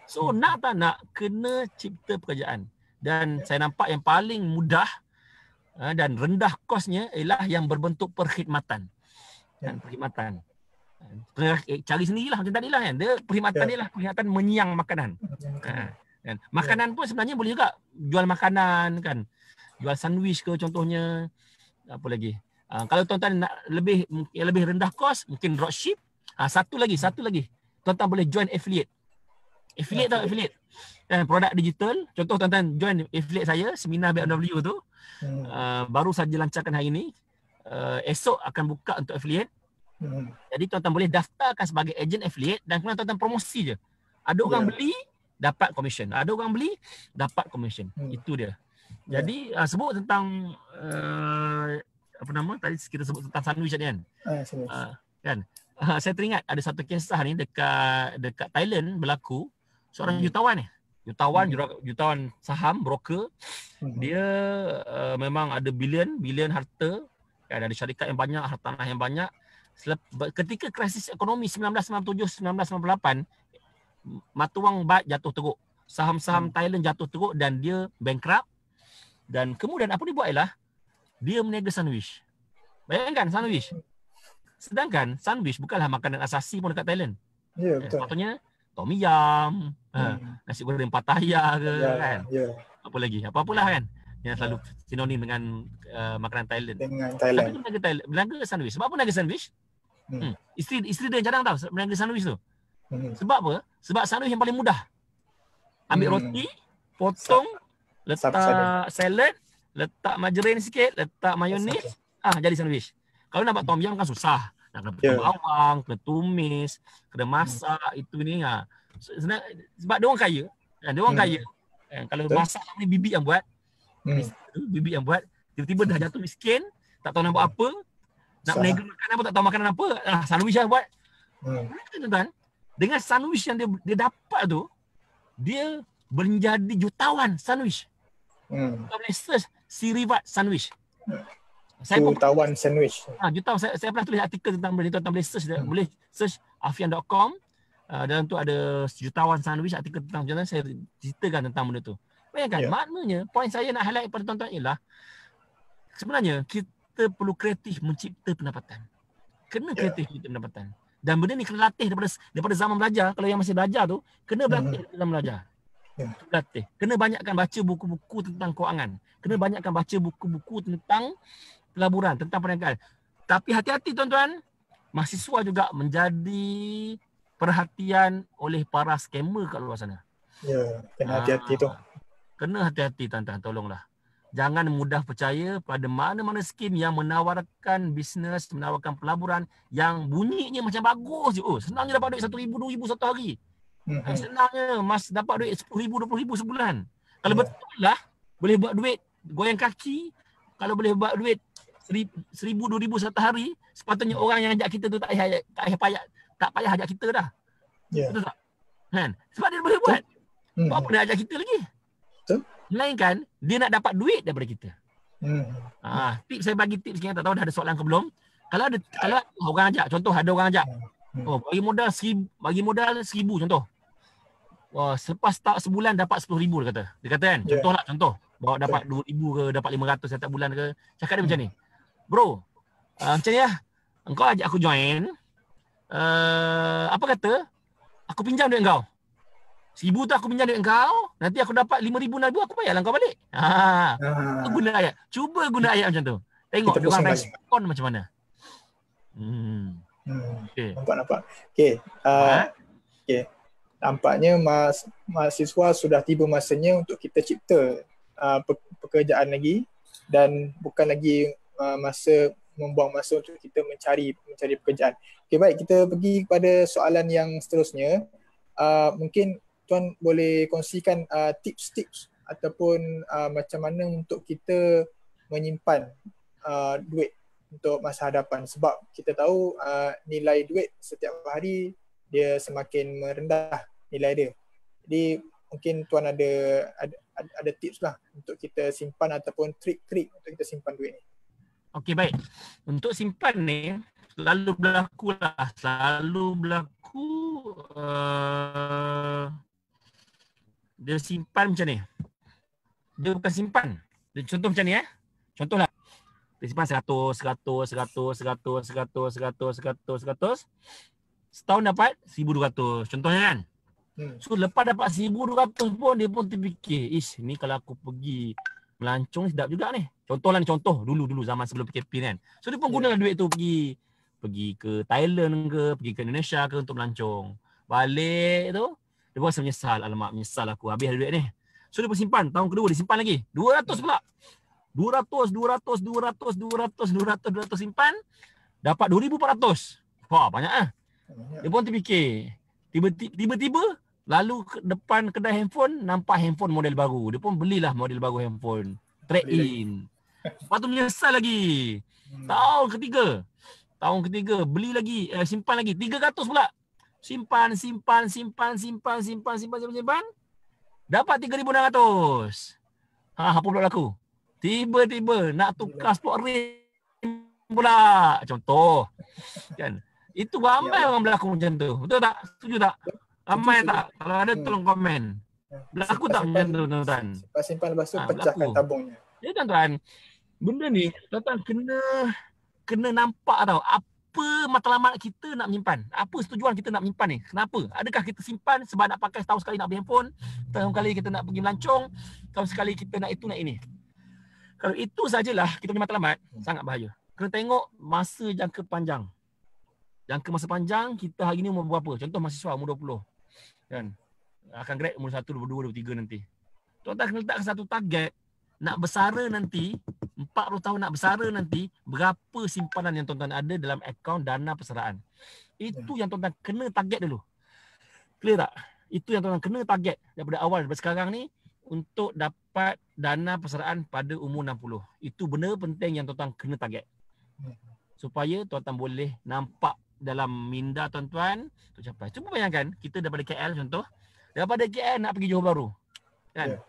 Speaker 1: So nak tak nak kena cipta pekerjaan. Dan saya nampak yang paling mudah dan rendah kosnya ialah yang berbentuk perkhidmatan. Perkhidmatan. Cari sendirilah macam tadi lah kan. Dia perkhidmatan dia lah perkhidmatan menyiang makanan. Kan? Makanan pun sebenarnya boleh juga jual makanan kan. Jual sandwich ke contohnya. Apa lagi? Kalau tuan-tuan nak lebih rendah kos, mungkin dropship. Satu lagi. Tuan-tuan boleh join affiliate. Affiliate tahu affiliate? Produk digital. Contoh tuan-tuan join affiliate saya, seminar BMW tu. Baru saja lancarkan hari ini. Esok akan buka untuk affiliate. Jadi tuan-tuan boleh daftarkan sebagai ejen affiliate dan kemudian tuan-tuan promosi je. Ada orang beli, dapat commission. Ada orang beli, dapat commission. Itu dia. Jadi sebut tentang apa nama tadi kita sebut tentang sandwich tadi kan. Kan. Saya teringat ada satu kisah ni dekat Thailand berlaku seorang jutawan ni. Jutawan saham, broker. Dia memang ada bilion harta, kan, ada syarikat yang banyak, harta tanah yang banyak. Ketika krisis ekonomi 1997-1998, mata wang baht jatuh teruk. Saham-saham Thailand jatuh teruk dan dia bankrupt. Dan kemudian apa dia buat ialah dia meniaga sandwich. Bayangkan sandwich. Sedangkan sandwich bukanlah makanan asasi pun dekat Thailand.
Speaker 3: Ya, betul.
Speaker 1: Contohnya tom yum, nasi goreng Pattaya ke kan. Apa lagi? Apa-apalah kan yang selalu sinonim dengan makanan Thailand. Tapi dia meniaga sandwich. Sebab apa meniaga sandwich? Isteri dia jarang tahu meniaga sandwich tu. Sebab apa? Sebab sandwich yang paling mudah. Ambil roti, potong, letak salad, letak margarin sikit, letak mayonis, jadi sandwich. Kalau nak buat tom yum kan susah. Nak kena potong bawang, kena tumis, kena masak, itu ni. Sebab dia orang kaya. Dia orang kaya. Kalau masak ni bibi yang buat. Bibi yang buat. Tiba-tiba dah jatuh miskin, tak tahu nak buat apa. Nak meniaga makanan pun tak tahu makanan apa. Sandwich lah buat. Tuan-tuan, dengan sandwich yang dia dapat tu, dia menjadi jutawan sandwich. Kita boleh search Sirivat sandwich.
Speaker 3: Jutawan sandwich.
Speaker 1: Jutawan. Saya pernah tulis artikel tentang benda ni. Tuan-tuan boleh search afian.com. Dalam tu ada jutawan sandwich, artikel tentang jutawan. Saya ceritakan tentang benda tu. Bayangkan, maknanya poin saya nak highlight kepada tuan-tuan ialah sebenarnya kita perlu kreatif mencipta pendapatan. Kena kreatif mencipta pendapatan. Dan benda ni kena latih daripada zaman belajar. Kalau yang masih belajar tu, kena berlatih dalam belajar. Latih. Kena banyakkan baca buku-buku tentang kewangan. Kena banyakkan baca buku-buku tentang pelaburan, tentang perniagaan. Tapi hati-hati tuan-tuan, mahasiswa juga menjadi perhatian oleh para scammer kat luar sana.
Speaker 3: Ya, kena hati-hati tu.
Speaker 1: Kena hati-hati tuan-tuan, tolonglah. Jangan mudah percaya pada mana-mana skim yang menawarkan bisnes, menawarkan pelaburan yang bunyinya macam bagus je. Senangnya dapat duit 1,000, 2,000 satu hari. Senangnya mas dapat duit 10,000, 20,000 sebulan. Kalau betul lah boleh buat duit goyang kaki, kalau boleh buat duit 1,000, 2,000 satu hari, sepatutnya orang yang ajak kita tu tak payah ajak kita dah. Betul tak? Kan? Sebab dia boleh buat. Apa nak ajak kita lagi?
Speaker 3: Betul.
Speaker 1: Melainkan dia nak dapat duit daripada kita. Tips saya bagi tips sikit, tak tahu dah ada soalan ke belum. Kalau orang ajak, contoh ada orang ajak. Bagi modal 1,000 contoh. Selepas tak sebulan dapat 10,000 dia kata. Dia kata kan, contoh bawa dapat 2,000 ke, dapat 500 setiap bulan ke. Cakap dia macam ni. Bro, macam ni lah. Engkau ajak aku join. Apa kata? Aku pinjam duit engkau. 1,000 tu aku pinjam duit engkau, nanti aku dapat 5,000 aku bayarlah engkau balik. Guna ayat. Cuba guna ayat macam tu. Tengok dia orang respon macam mana. Okay.
Speaker 3: Nampak. Okay. Nampaknya mahasiswa sudah tiba masanya untuk kita cipta pekerjaan lagi dan bukan lagi membuang masa untuk kita mencari pekerjaan. Okay, baik, kita pergi kepada soalan yang seterusnya. Mungkin Tuan boleh kongsikan tips-tips ataupun macam mana untuk kita menyimpan duit untuk masa hadapan, sebab kita tahu nilai duit setiap hari dia semakin merendah nilai dia. Jadi mungkin tuan ada tips lah untuk kita simpan ataupun trik-trik untuk kita simpan duit ni.
Speaker 1: Okey, baik. Untuk simpan ni selalu berlaku dia simpan macam ni. Dia bukan simpan. Dia contoh macam ni Contohlah. Dia simpan 100. Setahun dapat 1,200. Contohnya kan. So lepas dapat 1,200 pun dia pun terfikir, ni kalau aku pergi melancong sedap juga ni. Contoh dulu zaman sebelum PKP ni kan. So dia pun gunalah duit tu pergi ke Thailand ke, pergi ke Indonesia ke untuk melancong. Balik tu dia pun rasa menyesal, alamak menyesal aku habis duit ni. So dia pun simpan, tahun kedua dia simpan lagi 200 pula. 200 simpan, dapat 2,400. Wah, banyak Dia pun terfikir. Tiba-tiba lalu ke depan kedai handphone, nampak handphone model baru. Dia pun belilah model baru handphone. Trade in. Lepas tu menyesal lagi. Tahun ketiga beli lagi, simpan lagi 300 pula. Simpan. Dapat 3,600. Apa pula laku? Tiba-tiba nak tukar sport rim pula. Contoh. Kan? Itu ramai orang berlaku macam tu. Betul tak? Setuju tak? Ramai tak? Kalau ada tolong komen. Berlaku tak macam tu tuan-tuan?
Speaker 3: Simpan lepas tu pecahkan tabungnya.
Speaker 1: Ya tuan-tuan. Benda ni tuan-tuan kena nampak tau. Apa matlamat kita nak menyimpan? Apa setujuan kita nak menyimpan ni? Kenapa? Adakah kita simpan sebab nak pakai setahun sekali nak beli handphone? Setahun sekali kita nak pergi melancong? Setahun sekali kita nak itu nak ini? Kalau itu sajalah kita punya matlamat, sangat bahaya. Kena tengok masa jangka panjang. Jangka masa panjang, kita hari ni umur berapa? Contoh mahasiswa umur 20. Kan? Akan grad umur 1, 22, 23 nanti. Tuan-tuan kena letakkan satu target. Nak bersara nanti, 40 tahun nak bersara nanti, berapa simpanan yang tuan-tuan ada dalam akaun dana persaraan. Itu yang tuan-tuan kena target dulu. Clear tak? Itu yang tuan-tuan kena target daripada awal, daripada sekarang ni, untuk dapat dana persaraan pada umur 60. Itu benda penting yang tuan-tuan kena target. Supaya tuan-tuan boleh nampak dalam minda tuan-tuan tercapai. Cuba bayangkan, kita daripada KL contoh, daripada KL nak pergi Johor Bahru. Kan?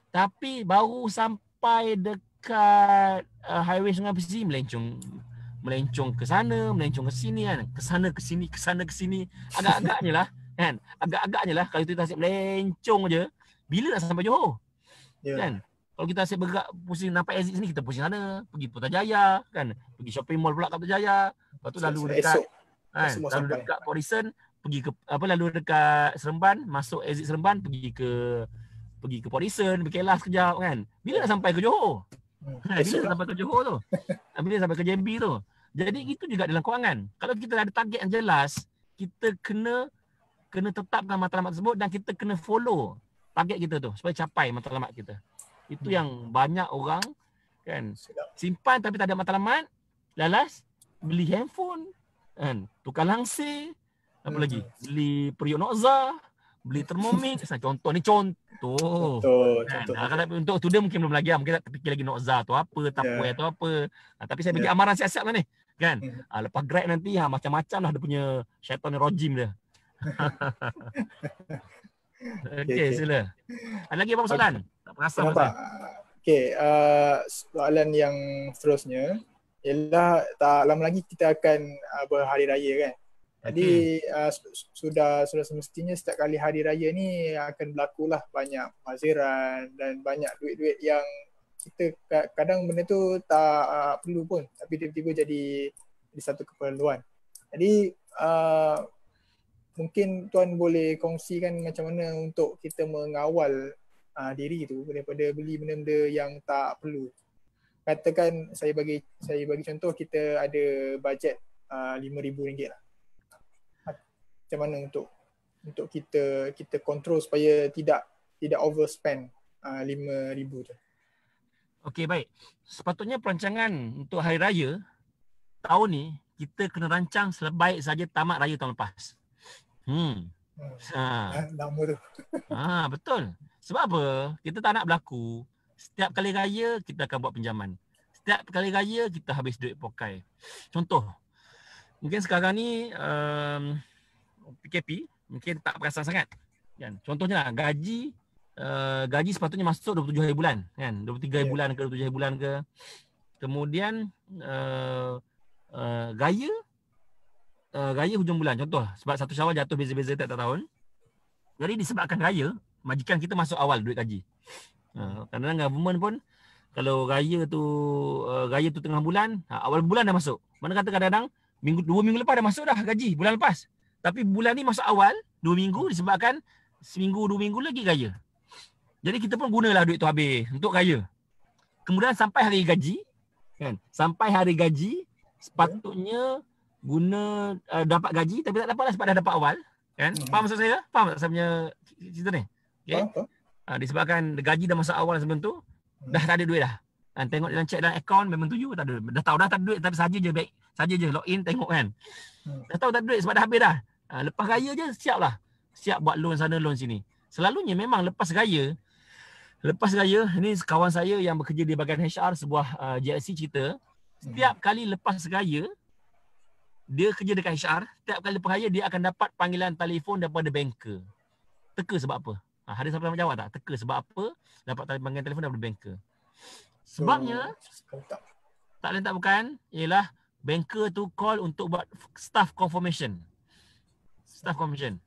Speaker 1: Tapi baru sampai dekat highway Sungai Besi, melencong ke sana, melencong ke sini kan. Ke sana ke sini. Agak-agaknya lah kan. Agak-agaknya lah kalau kita asyik melencong je, bila nak sampai Johor? Kan? Kalau kita asyik bergerak pusing nampak exit sini, kita pusing sana, pergi Putrajaya kan, pergi shopping mall pula kat Putrajaya. Lepas tu lalu dekat kan, lalu dekat Porison, pergi ke lalu dekat Seremban, masuk exit Seremban, pergi ke Porison, pergi Kelas sekejap kan. Bila nak sampai ke Johor? Bila nak sampai ke Johor tu? Bila sampai ke JB tu? Jadi itu juga dalam kewangan. Kalau kita ada target yang jelas, kita kena tetapkan matlamat tersebut dan kita kena follow target kita tu supaya capai matlamat kita. Itu yang banyak orang kan simpan tapi tak ada matlamat, lalas beli handphone kan, tukar langsir, apa lagi? Beli periuk Noza, beli Thermomix. Contoh ni contoh. Kan? Kalau untuk student mungkin belum lagi, mungkin tak terfikir lagi Noza tu apa, Tupperware tu apa. Tapi saya bagi amaran siap-siap lah ni. Kan? Lepas grad nanti macam-macam lah dia punya syaitan rojim dia. Okey, sila. Ada lagi apa soalan? Tak perasan pasal.
Speaker 3: Okey, soalan yang seterusnya ialah tak lama lagi kita akan berhari raya kan. Jadi sudah semestinya setiap kali hari raya ni akan berlakulah banyak maziran dan banyak duit-duit yang kita kadang benda tu tak perlu pun tapi tiba-tiba jadi satu keperluan. Jadi mungkin tuan boleh kongsikan macam mana untuk kita mengawal diri tu daripada beli benda-benda yang tak perlu. Katakan saya bagi contoh, kita ada bajet RM5,000 lah. Macam mana untuk kita kontrol supaya tidak overspend RM5,000 tu.
Speaker 1: Okey, baik. Sepatutnya perancangan untuk hari raya tahun ni kita kena rancang sebaik saja tamat raya tahun lepas.
Speaker 3: Lama tu.
Speaker 1: Betul. Sebab apa? Kita tak nak berlaku setiap kali raya kita akan buat pinjaman. Setiap kali raya kita habis duit pokai. Contoh, mungkin sekarang ni PKP mungkin tak perasan sangat. Kan? Contohnya lah, gaji sepatutnya masuk 27 hari bulan kan, 23 hari bulan ke 27 hari bulan ke. Kemudian gaya hujung bulan, contoh sebab 1 Syawal jatuh beza-beza tiap tahun. Jadi disebabkan raya, majikan kita masuk awal duit gaji. Kadang-kadang government pun kalau raya tu tengah bulan, awal bulan dah masuk. Mana kata kadang-kadang 2 minggu lepas dah masuk dah gaji bulan lepas. Tapi bulan ni masuk awal 2 minggu disebabkan seminggu 2 minggu lagi raya. Jadi kita pun gunalah duit tu habis untuk raya. Kemudian sampai hari gaji kan. Sampai hari gaji sepatutnya guna dapat gaji tapi tak dapatlah sebab dah dapat awal kan. Faham maksud saya? Faham tak saya punya cerita ni? Okey. Disebabkan gaji dah masuk awal sebelum tu dah tak ada duit dah. Tengok dalam check dalam akaun memang tuju tak ada. Dah tahu dah tak ada duit tapi saja je login tengok kan. Dah tahu tak ada duit sebab dah habis dah. Lepas raya je siaplah. Siap buat loan sana loan sini. Selalunya memang lepas raya ni kawan saya yang bekerja di bahagian HR sebuah JLC cerita, setiap kali lepas raya dia kerja dekat HR, setiap kali lepas raya dia akan dapat panggilan telefon daripada banker. Teka sebab apa? Ada siapa nak jawab tak? Teka sebab apa dapat panggilan telefon daripada banker? Sebabnya tak lain tak bukan ialah banker tu call untuk buat staff confirmation. Staff confirmation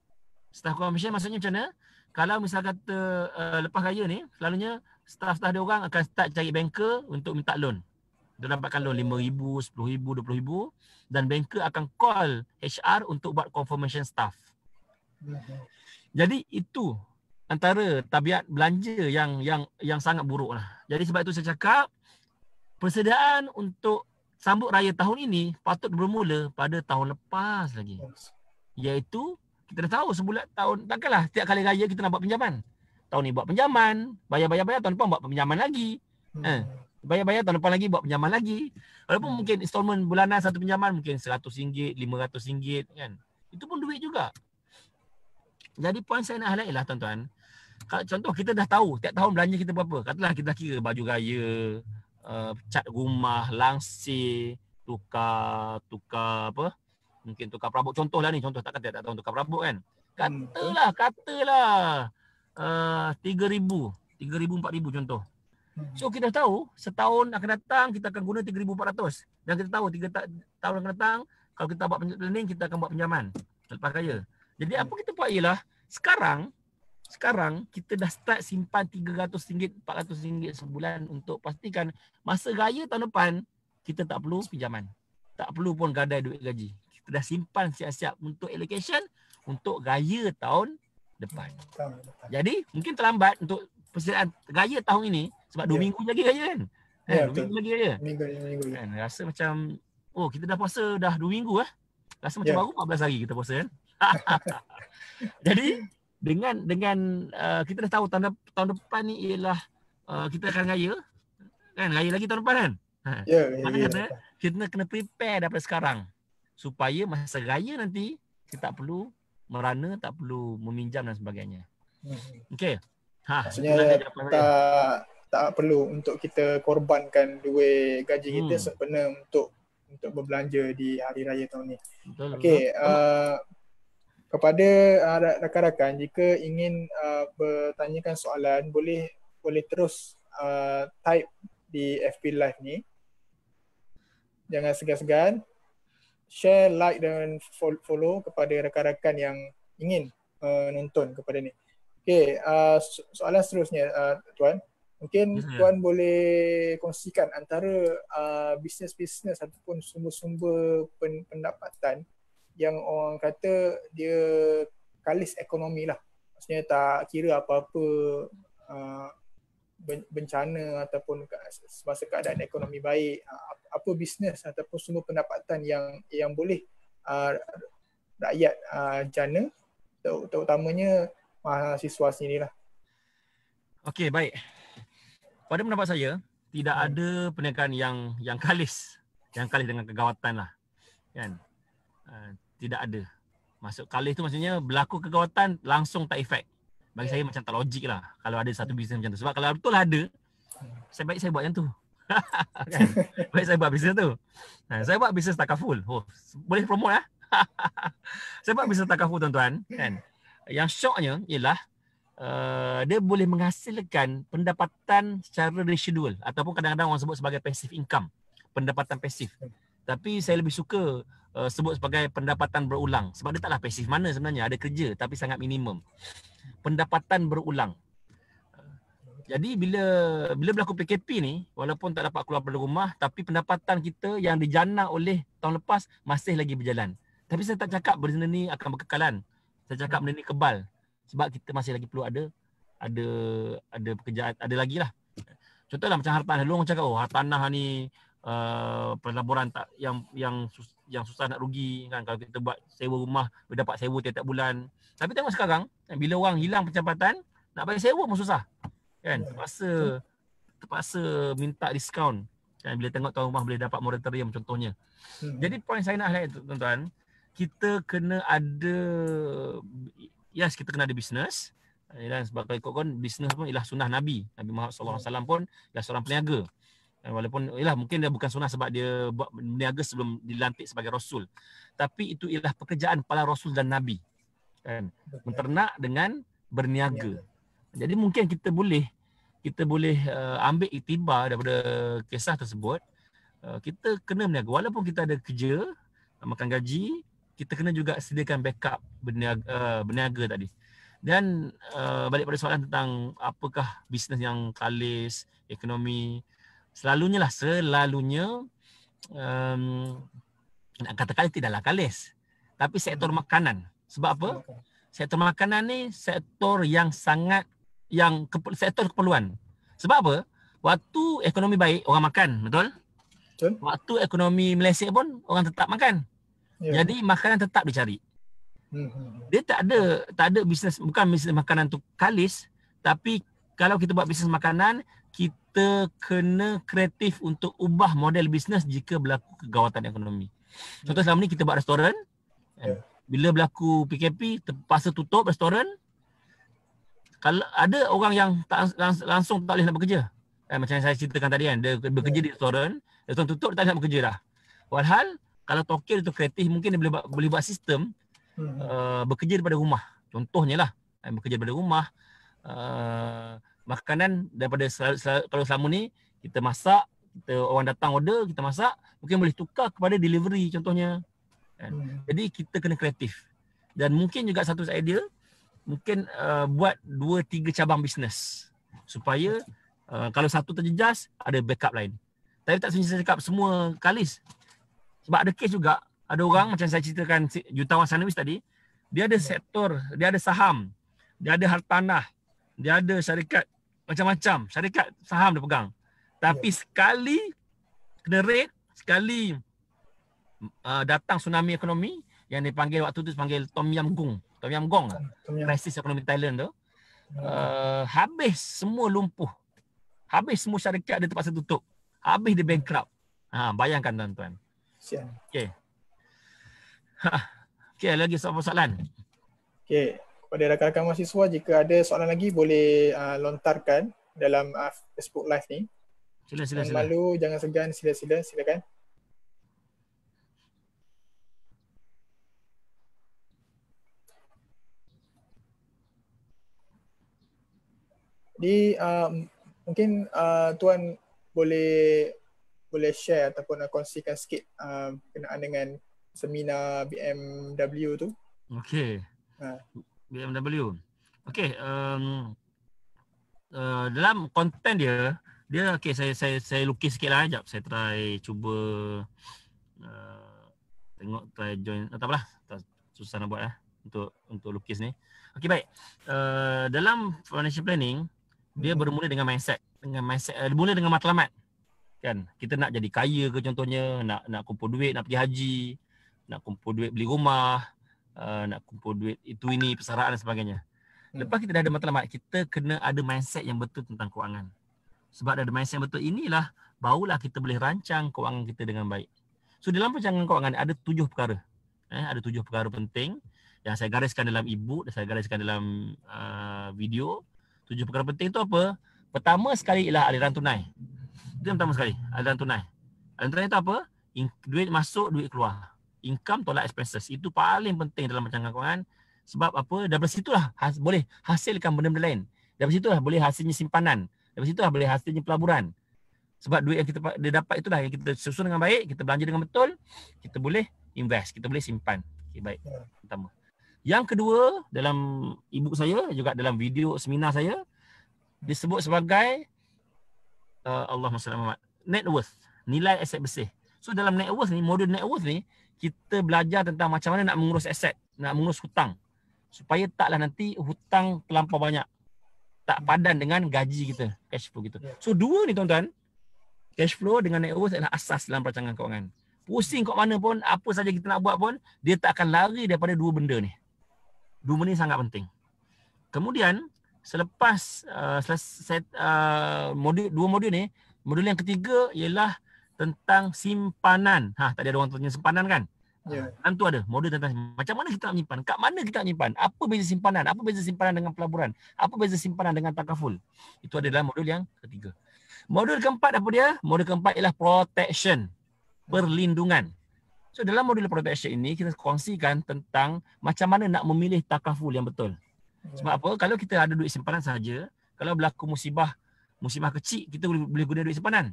Speaker 1: maksudnya macam mana? Kalau misal kata lepas raya ni, selalunya staff-staff dia orang akan start cari banker untuk minta loan. Dia dapatkan loan RM5,000, RM10,000, RM20,000 dan banker akan call HR untuk buat confirmation staff. Jadi itu antara tabiat belanja yang sangat buruk lah. Jadi sebab itu saya cakap persediaan untuk sambut raya tahun ini patut bermula pada tahun lepas lagi. Iaitu kita dah tahu sebulan tahun, takkanlah setiap kali raya kita nak buat pinjaman. Tahun ni buat pinjaman, bayar, tahun depan buat pinjaman lagi. Bayar, tahun depan lagi buat pinjaman lagi. Walaupun mungkin installment bulanan satu pinjaman mungkin RM100, RM500 kan. Itu pun duit juga. Jadi poin saya nak highlight ialah tuan-tuan, contoh kita dah tahu tiap tahun belanja kita berapa. Katalah kita dah kira baju raya, cat rumah, langsir, tukar apa? Mungkin tukar perabot, contohlah ni, contoh tak tahun tukar perabot kan. Katalah 3,000, 4,000 contoh. So kita tahu setahun akan datang kita akan guna 3,400 dan kita tahu 3 tahun akan datang kalau kita buat planning kita akan buat pinjaman selepas raya. Jadi apa kita buat ialah sekarang kita dah start simpan RM300, RM400 sebulan untuk pastikan masa raya tahun depan kita tak perlu pinjaman. Tak perlu pun gadai duit gaji. Kita dah simpan siap-siap untuk allocation untuk raya tahun depan. Jadi mungkin terlambat untuk persediaan raya tahun ini sebab 2 minggu lagi raya kan. 2 minggu lagi raya. Minggu. Kan rasa macam kita dah puasa dah 2 minggu Rasa macam baru 14 hari kita puasa kan. Jadi dengan kita dah tahu tahun depan ni ialah kita akan raya kan, raya lagi tahun depan kan. Mana kata kita kena prepare daripada sekarang supaya masa raya nanti kita tak perlu merana, tak perlu meminjam dan sebagainya. Okey.
Speaker 3: Maksudnya tak perlu untuk kita korbankan duit gaji kita sempena untuk berbelanja di hari raya tahun ni. Okey, kepada rakan-rakan jika ingin bertanyakan soalan boleh terus type di FB Live ni. Jangan segan-segan share, like dan follow kepada rakan-rakan yang ingin nonton kepada ni. Okey, soalan seterusnya tuan. Mungkin tuan boleh kongsikan antara bisnes-bisnes ataupun sumber-sumber pendapatan yang orang kata dia kalis ekonomi lah. Maksudnya tak kira apa-apa bencana ataupun semasa keadaan ekonomi baik, apa bisnes ataupun sumber pendapatan yang boleh rakyat jana, terutamanya mahasiswa sini lah.
Speaker 1: Okey, baik. Pada pendapat saya, tidak ada perniagaan yang kalis dengan kegawatan lah. Kan? Tidak ada. Maksud kalis tu maksudnya berlaku kegawatan langsung tak efek. Bagi saya macam tak logik lah kalau ada satu bisnes macam tu. Sebab kalau betul ada, saya buat yang tu. Kan? Baik saya buat bisnes tu. Saya buat bisnes takaful. Boleh promote lah. Saya buat bisnes takaful tuan-tuan. Kan? Yang syoknya ialah dia boleh menghasilkan pendapatan secara residual ataupun kadang-kadang orang sebut sebagai passive income, pendapatan pasif. Tapi saya lebih suka sebut sebagai pendapatan berulang sebab dia taklah pasif mana sebenarnya, ada kerja tapi sangat minimum. Pendapatan berulang. Jadi bila berlaku PKP ni, walaupun tak dapat keluar dari rumah, tapi pendapatan kita yang dijana oleh tahun lepas masih lagi berjalan. Tapi saya tak cakap benda ni akan berkekalan. Saya cakap benda ni kebal. Sebab kita masih lagi perlu ada pekerjaan, ada lagi lah. Contohlah macam hartanah. Dulu orang cakap, hartanah ni pelaburan tak yang susah nak rugi kan. Kalau kita buat sewa rumah, dapat sewa tiap-tiap bulan. Tapi tengok sekarang, bila orang hilang pendapatan, nak bayar sewa pun susah. Kan, terpaksa minta diskaun kan bila tengok tuan rumah boleh dapat moratorium contohnya. Jadi poin saya nak highlight tuan-tuan, kita kena ada, yes, kita kena ada bisnes. Dan sebab kalau ikutkan bisnes pun ialah sunnah Nabi Muhammad SAW pun ialah seorang peniaga. Walaupun ialah mungkin dia bukan sunnah sebab dia buat berniaga sebelum dilantik sebagai rasul. Tapi itu ialah pekerjaan para rasul dan nabi. Kan, menternak dengan berniaga. Jadi mungkin kita boleh ambil iktibar daripada kisah tersebut. Kita kena berniaga walaupun kita ada kerja, makan gaji, kita kena juga sediakan backup berniaga tadi. Dan balik pada soalan tentang apakah bisnes yang kalis, ekonomi, selalunya nak katakan tidaklah kalis. Tapi sektor makanan. Sebab apa? Sektor makanan ni sektor yang sektor keperluan. Sebab apa? Waktu ekonomi baik, orang makan, betul?
Speaker 3: Betul.
Speaker 1: Waktu ekonomi meleset pun, orang tetap makan. Jadi makanan tetap dicari. Dia tak ada bisnes, bukan bisnes makanan tu kalis, tapi kalau kita buat bisnes makanan, kita kena kreatif untuk ubah model bisnes jika berlaku kegawatan ekonomi. Contoh selama ni kita buat restoran, bila berlaku PKP, terpaksa tutup restoran. Kalau ada orang yang langsung tak boleh nak bekerja. Macam yang saya ceritakan tadi kan, dia bekerja di restoran tutup, dia tak nak bekerja dah. Walhal kalau tokil itu kreatif, mungkin dia boleh buat sistem bekerja daripada rumah. Contohnya lah, bekerja daripada rumah, makanan daripada kalau selama ni kita masak, orang datang order, kita masak, mungkin boleh tukar kepada delivery contohnya. Jadi kita kena kreatif. Dan mungkin juga satu idea, mungkin buat 2-3 cabang bisnes supaya kalau satu terjejas ada backup lain. Tapi tak semestinya saya cakap semua kalis. Sebab ada kes juga, ada orang macam saya ceritakan jutawan Sanawis tadi, dia ada sektor, dia ada saham, dia ada hartanah, dia ada syarikat macam-macam, syarikat saham dia pegang. Tapi sekali kena rate, sekali datang tsunami ekonomi yang dipanggil waktu tu dipanggil Tom Yam Gong krisis ekonomi Thailand tu, habis semua lumpuh, habis semua syarikat dia terpaksa tutup, habis dia bankrupt. Bayangkan tuan-tuan. Okey. Okey, lagi soalan.
Speaker 3: Okey, kepada rakan-rakan mahasiswa, jika ada soalan lagi boleh lontarkan dalam Facebook Live ni. Sila. Jangan malu, jangan segan, silakan. Jadi mungkin tuan boleh share ataupun kongsikan sikit berkenaan dengan seminar BMW tu.
Speaker 1: Okey. BMW. Okey, dalam konten dia okey, saya lukis sikitlah jap. Saya try cuba try join. Tak apalah. Susah nak buat untuk lukis ni. Okey, baik. Dalam financial planning, dia bermula dengan mindset. Bermula dengan matlamat. Kan? Kita nak jadi kaya ke contohnya, nak kumpul duit, nak pergi haji, nak kumpul duit beli rumah, nak kumpul duit itu ini, persaraan dan sebagainya. Lepas kita dah ada matlamat, kita kena ada mindset yang betul tentang kewangan. Sebab ada mindset yang betul inilah, barulah kita boleh rancang kewangan kita dengan baik. So dalam perancangan kewangan ada 7 perkara. Ada 7 perkara penting yang saya gariskan dalam e-book dan saya gariskan dalam video. 7 perkara penting itu apa? Pertama sekali ialah aliran tunai. Itu yang pertama sekali, aliran tunai. Aliran tunai itu apa? Duit masuk, duit keluar. Income tolak expenses. Itu paling penting dalam perancangan kewangan. Sebab apa? Dari situlah boleh hasilkan benda-benda lain. Dari situlah boleh hasilnya simpanan. Dari situlah boleh hasilnya pelaburan. Sebab duit yang dia dapat itulah yang kita susun dengan baik, kita belanja dengan betul, kita boleh invest, kita boleh simpan. Okay, baik. Pertama. Yang kedua, dalam e-book saya, juga dalam video seminar saya, disebut sebagai Allahumma salli Muhammad, net worth, nilai aset bersih. So dalam net worth ni, modul net worth ni, kita belajar tentang macam mana nak mengurus aset, nak mengurus hutang. Supaya taklah nanti hutang terlampau banyak. Tak padan dengan gaji kita, cash flow kita. So dua ni tuan-tuan, cash flow dengan net worth adalah asas dalam perancangan kewangan. Pusing kat mana pun, apa saja kita nak buat pun, dia tak akan lari daripada dua benda ni. Dua benda ni sangat penting. Kemudian, selepas selesai dua modul ni, modul yang ketiga ialah tentang simpanan. Tadi ada orang tanya simpanan kan? Dan tu ada modul tentang macam mana kita nak menyimpan, kat mana kita nak menyimpan, apa beza simpanan, apa beza simpanan dengan pelaburan, apa beza simpanan dengan takaful. Itu adalah modul yang ketiga. Modul keempat apa dia? Modul keempat ialah protection, perlindungan. So dalam modul protection ini kita kongsikan tentang macam mana nak memilih takaful yang betul. Sebab apa? Kalau kita ada duit simpanan saja, kalau berlaku musibah kecil, kita boleh guna duit simpanan.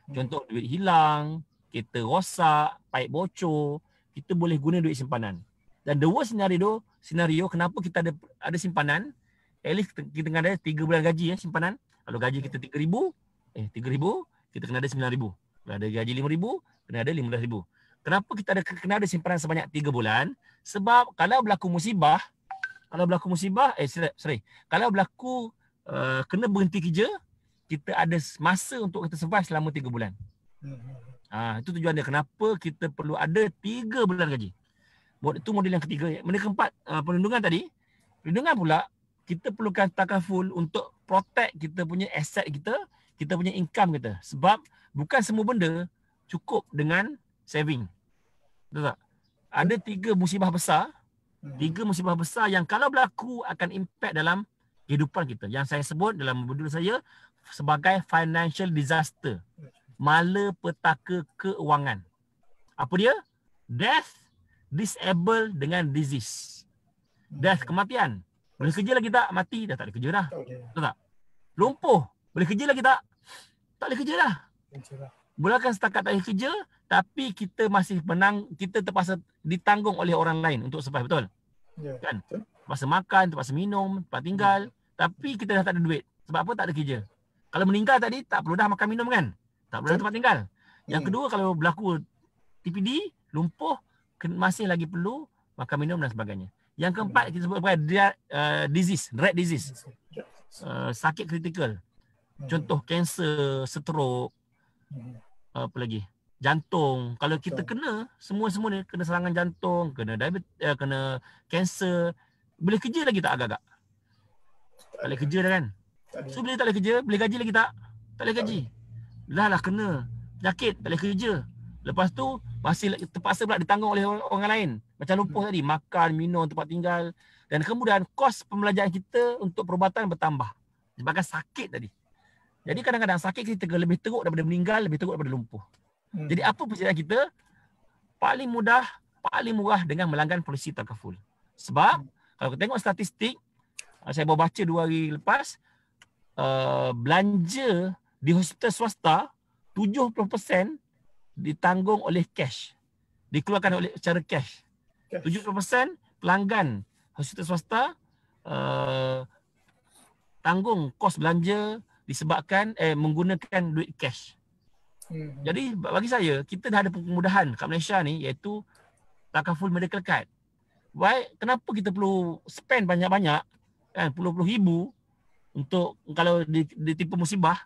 Speaker 1: Contoh duit hilang, kereta rosak, paip bocor, kita boleh guna duit simpanan. Dan the worst scenario kenapa kita ada simpanan, at least kita kena ada 3 bulan gaji simpanan. Kalau gaji kita 3,000, kita kena ada 9,000. Kalau ada gaji 5,000, kena ada 15,000. Kenapa kita kena ada simpanan sebanyak 3 bulan? Sebab kalau berlaku musibah, kalau berlaku kena berhenti kerja, kita ada masa untuk kita survive selama 3 bulan. Itu tujuan dia. Kenapa kita perlu ada 3 bulan gaji. Itu model yang ketiga. Model keempat, perlindungan tadi. Perlindungan pula, kita perlukan takaful untuk protect kita punya aset kita punya income kita. Sebab bukan semua benda cukup dengan saving. Betul tak? Ada 3 musibah besar. 3 musibah besar yang kalau berlaku akan impact dalam kehidupan kita. Yang saya sebut dalam modul saya sebagai financial disaster. Malapetaka keuangan. Apa dia? Death, disable dengan disease. Death, kematian. Boleh kerja lagi tak? Mati, dah tak boleh kerja dah. Betul tak? Lumpuh, boleh kerja lagi tak? Tak boleh kerja dah. Bukan setakat tak boleh kerja, tapi kita masih kita terpaksa ditanggung oleh orang lain untuk survive, betul? Kan? Terpaksa makan, terpaksa minum, tempat tinggal, tapi kita dah tak ada duit. Sebab apa? Tak ada kerja. Kalau meninggal tadi, tak perlu dah makan minum kan? Tak perlu dah tempat tinggal. Yang kedua, kalau berlaku TPD, lumpuh, masih lagi perlu makan minum dan sebagainya. Yang keempat, kita sebut sebagai disease, dread disease. Sakit kritikal. Contoh kanser, stroke, apa lagi? Jantung. Kalau kita kena semua ni, kena serangan jantung, kena diabetes, kena kanser, boleh kerja lagi tak agak-agak? Tak boleh kerja dah kan? So bila tak boleh kerja, boleh gaji lagi tak? Tak boleh gaji. Lah kena penyakit, tak boleh kerja. Lepas tu masih terpaksa pula ditanggung oleh orang lain. Macam lumpuh tadi, makan, minum, tempat tinggal. Dan kemudian kos pembelajaran kita untuk perubatan bertambah. Sebabkan sakit tadi. Jadi kadang-kadang sakit kita lebih teruk daripada meninggal, lebih teruk daripada lumpuh. Jadi apa persediaan kita? Paling mudah, paling murah dengan melanggan polisi takaful. Sebab kalau kita tengok statistik, saya baru baca 2 hari lepas, belanja di hospital swasta 70% ditanggung oleh cash. Dikeluarkan oleh secara cash. 70% pelanggan hospital swasta tanggung kos belanja disebabkan menggunakan duit cash. Jadi bagi saya, kita dah ada kemudahan kat Malaysia ni, iaitu takaful medical card. Baik, kenapa kita perlu spend banyak-banyak kan, puluh-puluh ribu untuk kalau ditimpa musibah,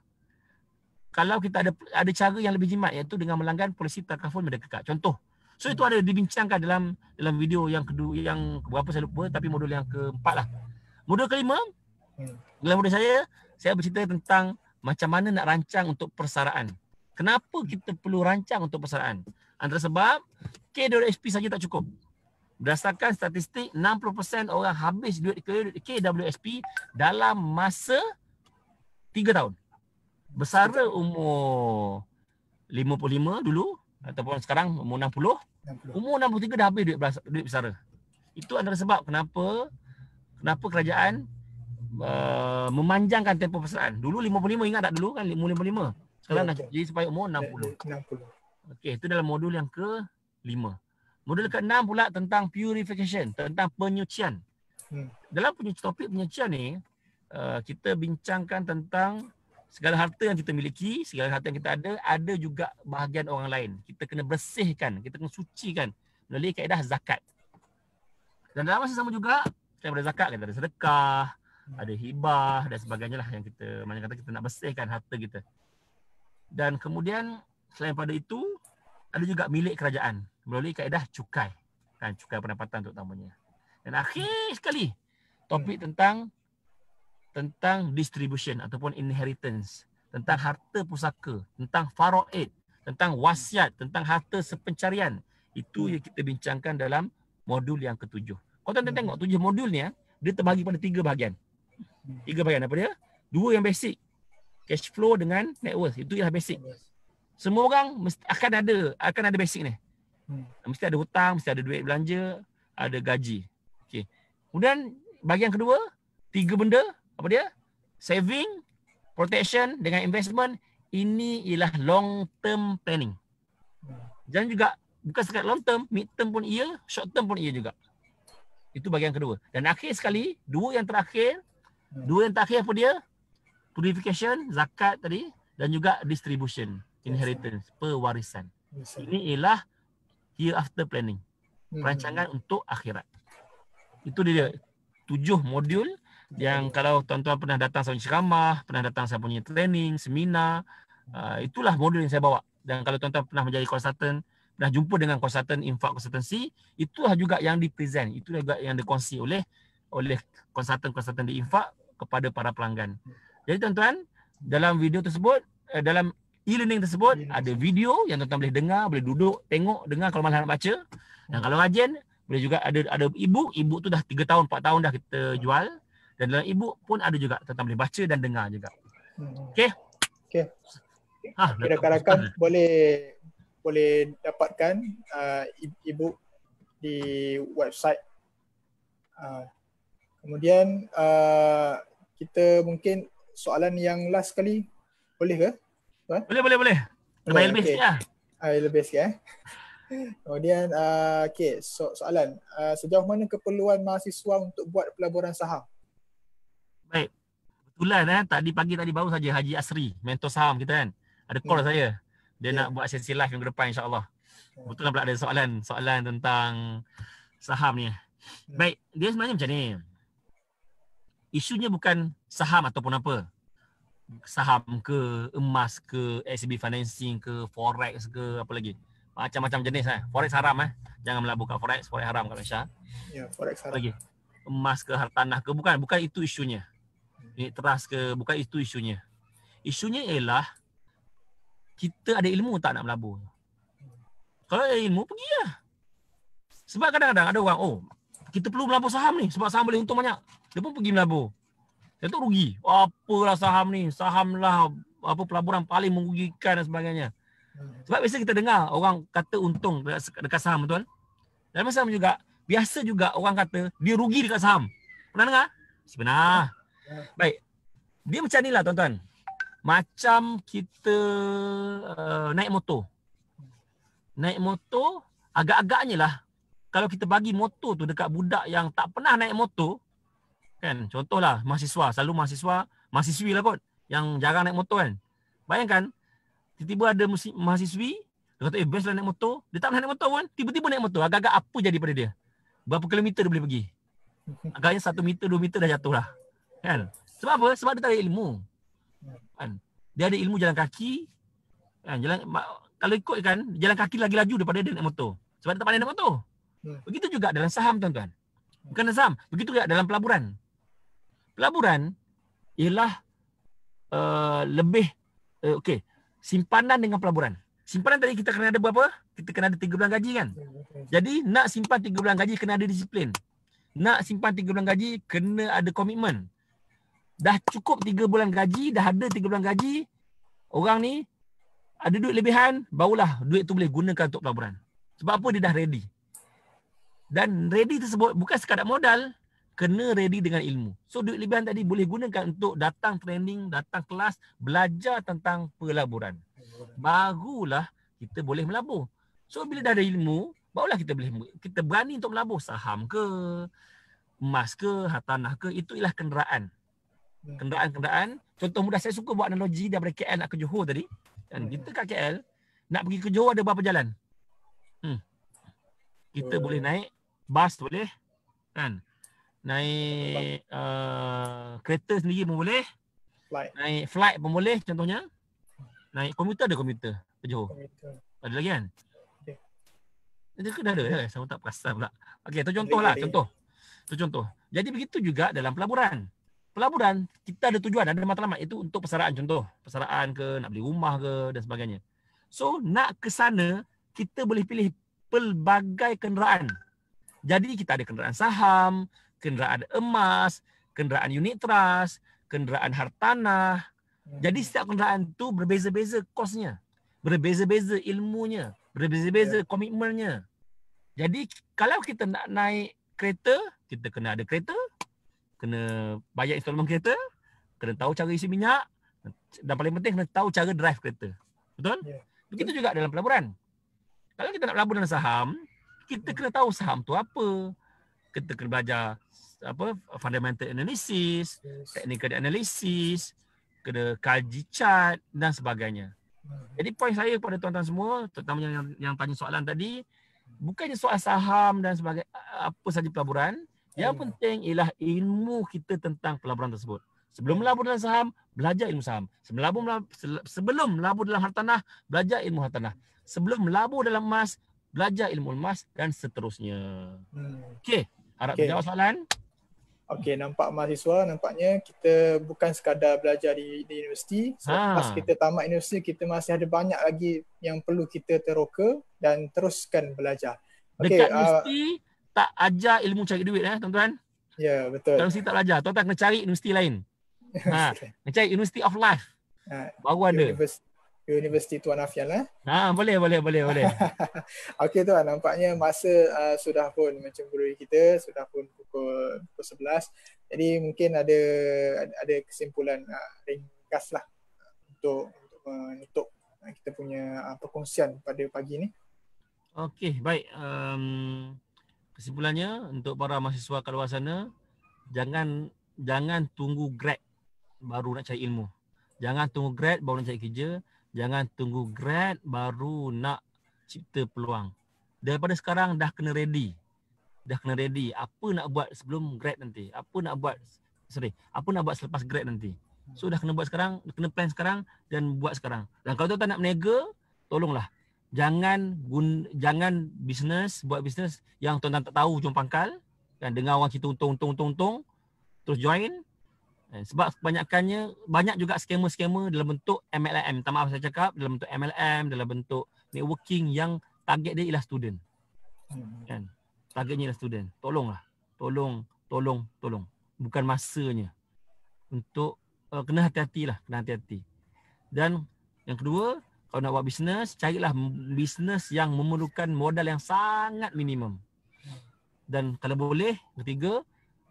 Speaker 1: kalau kita ada cara yang lebih jimat, iaitu dengan melanggan polisi takaful medical card. Contoh. So itu ada dibincangkan dalam video yang kedua, yang berapa saya lupa, tapi modul yang keempat lah. Modul kelima, dalam modul saya bercerita tentang macam mana nak rancang untuk persaraan. Kenapa kita perlu rancang untuk persaraan? Antara sebab KWSP saja tak cukup. Berdasarkan statistik, 60% orang habis duit KWSP dalam masa 3 tahun. Bersara umur 55 dulu, ataupun sekarang umur 60. Umur 63 dah habis duit bersara. Itu antara sebab kenapa kerajaan memanjangkan tempoh persediaan. Dulu 55, ingat tak dulu kan 55. Sekarang dah jadi supaya umur 60. Okey, itu dalam modul yang ke-5. Modul ke-6 pula tentang purification, tentang penyucian. Dalam topik penyucian ni, kita bincangkan tentang segala harta yang kita miliki, segala harta yang kita ada juga bahagian orang lain. Kita kena bersihkan, kita kena sucikan melalui kaedah zakat. Dan dalam masa sama juga, daripada zakat kita ada sedekah, ada hibah dan sebagainya lah yang kita, maknanya kata kita nak bersihkan harta kita. Dan kemudian selain pada itu, ada juga milik kerajaan melalui kaedah cukai. Kan, cukai pendapatan terutamanya. Dan akhir sekali, topik tentang distribution ataupun inheritance, tentang harta pusaka, tentang faraid, tentang wasiat, tentang harta sepencarian. Itu yang kita bincangkan dalam modul yang ke-7. Kau tuan-tuan tengok 7 modul ni, dia terbagi pada 3 bahagian. 3 bahagian apa dia? 2 yang basic. Cash flow dengan net worth. Itu ialah basic. Semua orang akan ada basic ni. Mesti ada hutang, mesti ada duit belanja, ada gaji. Okey. Kemudian bahagian kedua, 3 benda. Apa dia? Saving, protection dengan investment. Ini ialah long term planning. Dan juga bukan sekat long term, mid term pun ia, short term pun ia juga. Itu bahagian kedua. Dan akhir sekali, dua yang terakhir apa dia? Purification, zakat tadi, dan juga distribution, inheritance, pewarisan. Ini ialah hereafter planning. Perancangan untuk akhirat. Itu dia 7 modul yang kalau tuan-tuan pernah datang saya punya ceramah, pernah datang saya punya training, seminar, itulah modul yang saya bawa. Dan kalau tuan-tuan pernah menjadi konsultan, pernah jumpa dengan konsultan infak konsultansi, itulah juga yang dipresent, itulah juga yang dikongsi oleh konsultan-konsultan di infak kepada para pelanggan. Jadi tuan-tuan, dalam video tersebut, dalam e-learning tersebut, ada video yang tuan-tuan boleh dengar, boleh duduk, tengok, dengar kalau malah nak baca. Dan kalau rajin, boleh juga ada e-book tu dah 3 tahun, 4 tahun dah kita jual. Dan dalam e-book pun ada juga, tuan-tuan boleh baca dan dengar juga. Okey?
Speaker 3: Rakan-rakan boleh dapatkan e-book di website. Kemudian kita mungkin soalan yang last sekali, boleh ke?
Speaker 1: Boleh. Lebih sikit lah.
Speaker 3: Lebih sikit Kemudian soalan, sejauh mana keperluan mahasiswa untuk buat pelaburan saham?
Speaker 1: Baik. Kebetulan tadi baru saja Haji Asri, mentor saham kita kan, ada call saya. Dia nak buat sesi live minggu depan insya-Allah. Betul pula ada soalan tentang saham ni. Baik, dia sebenarnya macam ni. Isunya bukan saham ataupun apa. Saham ke, emas ke, SCB financing ke, forex ke, apa lagi. Macam-macam jenis Forex haram Jangan melabur kat forex haram kat Malaysia.
Speaker 3: Ya, forex haram.
Speaker 1: Lagi. Emas ke, hartanah ke, bukan itu isunya. Unit trust ke, bukan itu isunya. Isunya ialah kita ada ilmu tak nak melabur. Kalau ada ilmu, pergilah. Sebab kadang-kadang ada orang, kita perlu melabur saham ni sebab saham boleh untung banyak. Dia pun pergi melabur. Dia tu rugi. Apalah saham ni? Saham lah pelaburan paling merugikan dan sebagainya. Sebab biasa kita dengar orang kata untung dekat saham, betul? Dan masa juga, biasa juga orang kata dia rugi dekat saham. Pernah dengar? Sebenar. Baik. Dia macam ni lah tuan-tuan. Macam kita naik motor. Naik motor, agak-agaknya lah. Kalau kita bagi motor tu dekat budak yang tak pernah naik motor, kan, contohlah mahasiswi lah kot, yang jarang naik motor kan. Bayangkan, tiba-tiba ada mahasiswi, dia kata, best lah naik motor. Dia tak pernah naik motor kan, tiba-tiba naik motor. Agak-agak apa jadi pada dia? Berapa kilometer dia boleh pergi? Agaknya 1 meter, 2 meter dah jatuh lah. Kan? Sebab apa? Sebab dia tak ada ilmu. Kan? Dia ada ilmu jalan kaki. Kan? Kalau ikut kan, jalan kaki lagi laju daripada dia naik motor. Sebab dia tak pandai naik motor. Begitu juga dalam saham tuan-tuan. Bukan dalam saham. Begitu juga dalam pelaburan. Pelaburan ialah simpanan dengan pelaburan. Simpanan tadi kita kena ada berapa? Kita kena ada 3 bulan gaji kan? Jadi nak simpan 3 bulan gaji kena ada disiplin. Nak simpan 3 bulan gaji kena ada komitmen. Dah cukup 3 bulan gaji, dah ada 3 bulan gaji, orang ni ada duit lebihan, barulah duit tu boleh gunakan untuk pelaburan. Sebab apa? Dia dah ready. Dan ready tersebut bukan sekadar modal, kena ready dengan ilmu. So duit lebihan tadi boleh gunakan untuk datang training, datang kelas, belajar tentang pelaburan. Barulah kita boleh melabur. So bila dah ada ilmu, barulah kita berani untuk melabur saham ke, emas ke, hartanah ke, itu ialah kenderaan. Kenderaan. Contoh mudah, saya suka buat analogi daripada KL nak ke Johor tadi. Dan kita kat KL, nak pergi ke Johor ada berapa jalan? Kita boleh naik bas boleh, kan? Naik kereta sendiri pun boleh. Naik flight pun boleh contohnya. Naik komuter, ada komuter ke Johor. Ada lagi kan? Itu dah ada ya, saya tak perasan pula. Okey, itu contohlah, contoh. Itu contoh. Jadi begitu juga dalam pelaburan. Pelaburan kita ada tujuan, ada matlamat itu untuk persaraan, contoh persaraan ke, nak beli rumah ke dan sebagainya. So nak ke sana kita boleh pilih pelbagai kenderaan. Jadi kita ada kenderaan saham, kenderaan emas, kenderaan unit trust, kenderaan hartanah. Jadi setiap kenderaan tu berbeza-beza kosnya, berbeza-beza ilmunya, berbeza-beza komitmennya. Jadi kalau kita nak naik kereta, kita kena ada kereta, kena bayar installment kereta, kena tahu cara isi minyak, dan paling penting kena tahu cara drive kereta. Betul? Begitu juga dalam pelaburan. Kalau kita nak pelabur dalam saham, kita kena tahu saham tu apa. Kita kena belajar fundamental analysis, technical analysis, kena kaji chart dan sebagainya. Jadi poin saya kepada tuan-tuan semua, terutamanya yang tanya soalan tadi, bukannya soal saham dan sebagainya, apa saja pelaburan. Yang penting ialah ilmu kita tentang pelaburan tersebut. Sebelum melabur dalam saham, belajar ilmu saham. Sebelum melabur dalam hartanah, belajar ilmu hartanah. Sebelum melabur dalam emas, belajar ilmu emas dan seterusnya. Okey, harap menjawab soalan.
Speaker 3: Okey, nampak mahasiswa, nampaknya kita bukan sekadar belajar di universiti. Selepas kita tamat universiti, kita masih ada banyak lagi yang perlu kita teroka dan teruskan belajar.
Speaker 1: Dekat universiti, tak ajar ilmu cari duit tuan-tuan.
Speaker 3: Ya, betul.
Speaker 1: Kalau universiti tak belajar, tuan-tuan kena cari universiti lain. Kena cari University of Life. Baru ada.
Speaker 3: Universiti Tuan Afian lah.
Speaker 1: Boleh.
Speaker 3: Okey tuan, nampaknya masa sudah pun mencemburui kita, sudah pun pukul 11. Jadi mungkin ada kesimpulan ringkas lah untuk menutup kita punya perkongsian pada pagi ni.
Speaker 1: Okey, baik. Kesimpulannya untuk para mahasiswa kat luar sana, jangan tunggu grad baru nak cari ilmu. Jangan tunggu grad baru nak cari kerja. Jangan tunggu grad baru nak cipta peluang. Daripada sekarang dah kena ready. Apa nak buat sebelum grad nanti? Apa nak buat selepas grad nanti? So dah kena buat sekarang, kena plan sekarang dan buat sekarang. Dan kalau tuan nak berniaga, tolonglah. Jangan buat bisnes yang tuan tak tahu hujung pangkal, kan, dengar orang cerita untung terus join. Sebab kebanyakannya banyak juga scammer dalam bentuk MLM. Tak maaf saya cakap, dalam bentuk MLM, dalam bentuk networking yang target dia ialah student. Kan? Targetnya ialah student. Tolonglah. Tolong. Bukan masanya. Untuk kena hati-hati. Dan yang kedua, kalau nak buat bisnes, carilah bisnes yang memerlukan modal yang sangat minimum. Dan kalau boleh, ketiga,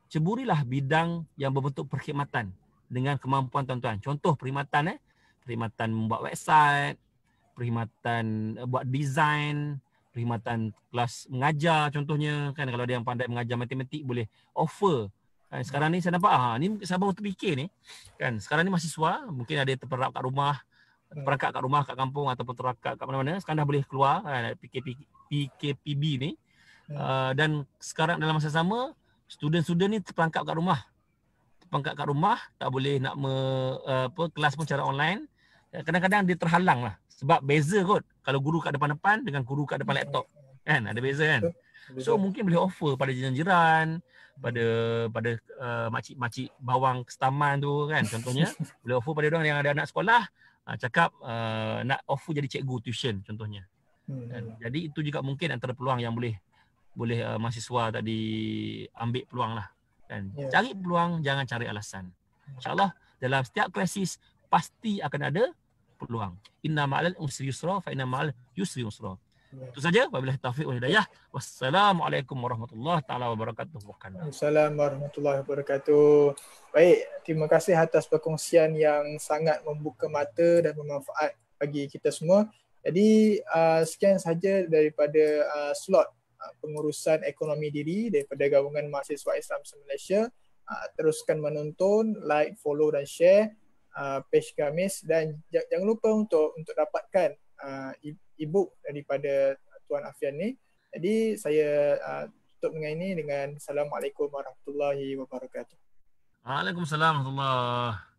Speaker 1: ceburilah bidang yang berbentuk perkhidmatan dengan kemampuan tuan-tuan. Contoh perkhidmatan, perkhidmatan membuat website, perkhidmatan buat design, perkhidmatan kelas mengajar contohnya, kan, kalau ada yang pandai mengajar matematik boleh offer. Sekarang ni saya nampak ni saya baru terfikir ni, kan, sekarang ni mahasiswa mungkin ada terperangkap kat rumah kat kampung ataupun terperangkap kat mana-mana, sekarang dah boleh keluar PKPB ni. Dan sekarang dalam masa sama student ni terperangkap kat rumah, tak boleh nak kelas pun secara online. Kadang-kadang dia terhalang lah sebab beza kot kalau guru kat depan-depan dengan guru kat depan laptop, kan, ada beza kan. So mungkin boleh offer pada jiran-jiran, pada makcik-makcik bawang kestaman tu, kan, contohnya boleh offer pada orang yang ada anak sekolah, cakap nak offer jadi cikgu tuition contohnya. Jadi itu juga mungkin antara peluang yang boleh mahasiswa tadi ambil peluang lah, kan. Cari peluang, jangan cari alasan. InsyaAllah dalam setiap krisis pasti akan ada peluang. Inna ma'al usri yusra fa inna ma'al yusri yusra. Itu saja. Wabillahi taufiq wal hidayah. Wassalamualaikum warahmatullahi taala wabarakatuh.
Speaker 3: Assalamualaikum warahmatullahi wabarakatuh. Baik, terima kasih atas perkongsian yang sangat membuka mata dan bermanfaat bagi kita semua. Jadi sekian saja daripada slot pengurusan ekonomi diri daripada Gabungan Mahasiswa Islam Malaysia. Teruskan menonton, like, follow dan share page Gamis, dan jangan lupa untuk dapatkan e-book daripada Tuan Afian ni. Jadi saya tutup dengan ini dengan Assalamualaikum warahmatullahi wabarakatuh.
Speaker 1: Waalaikumsalam warahmatullahi wabarakatuh.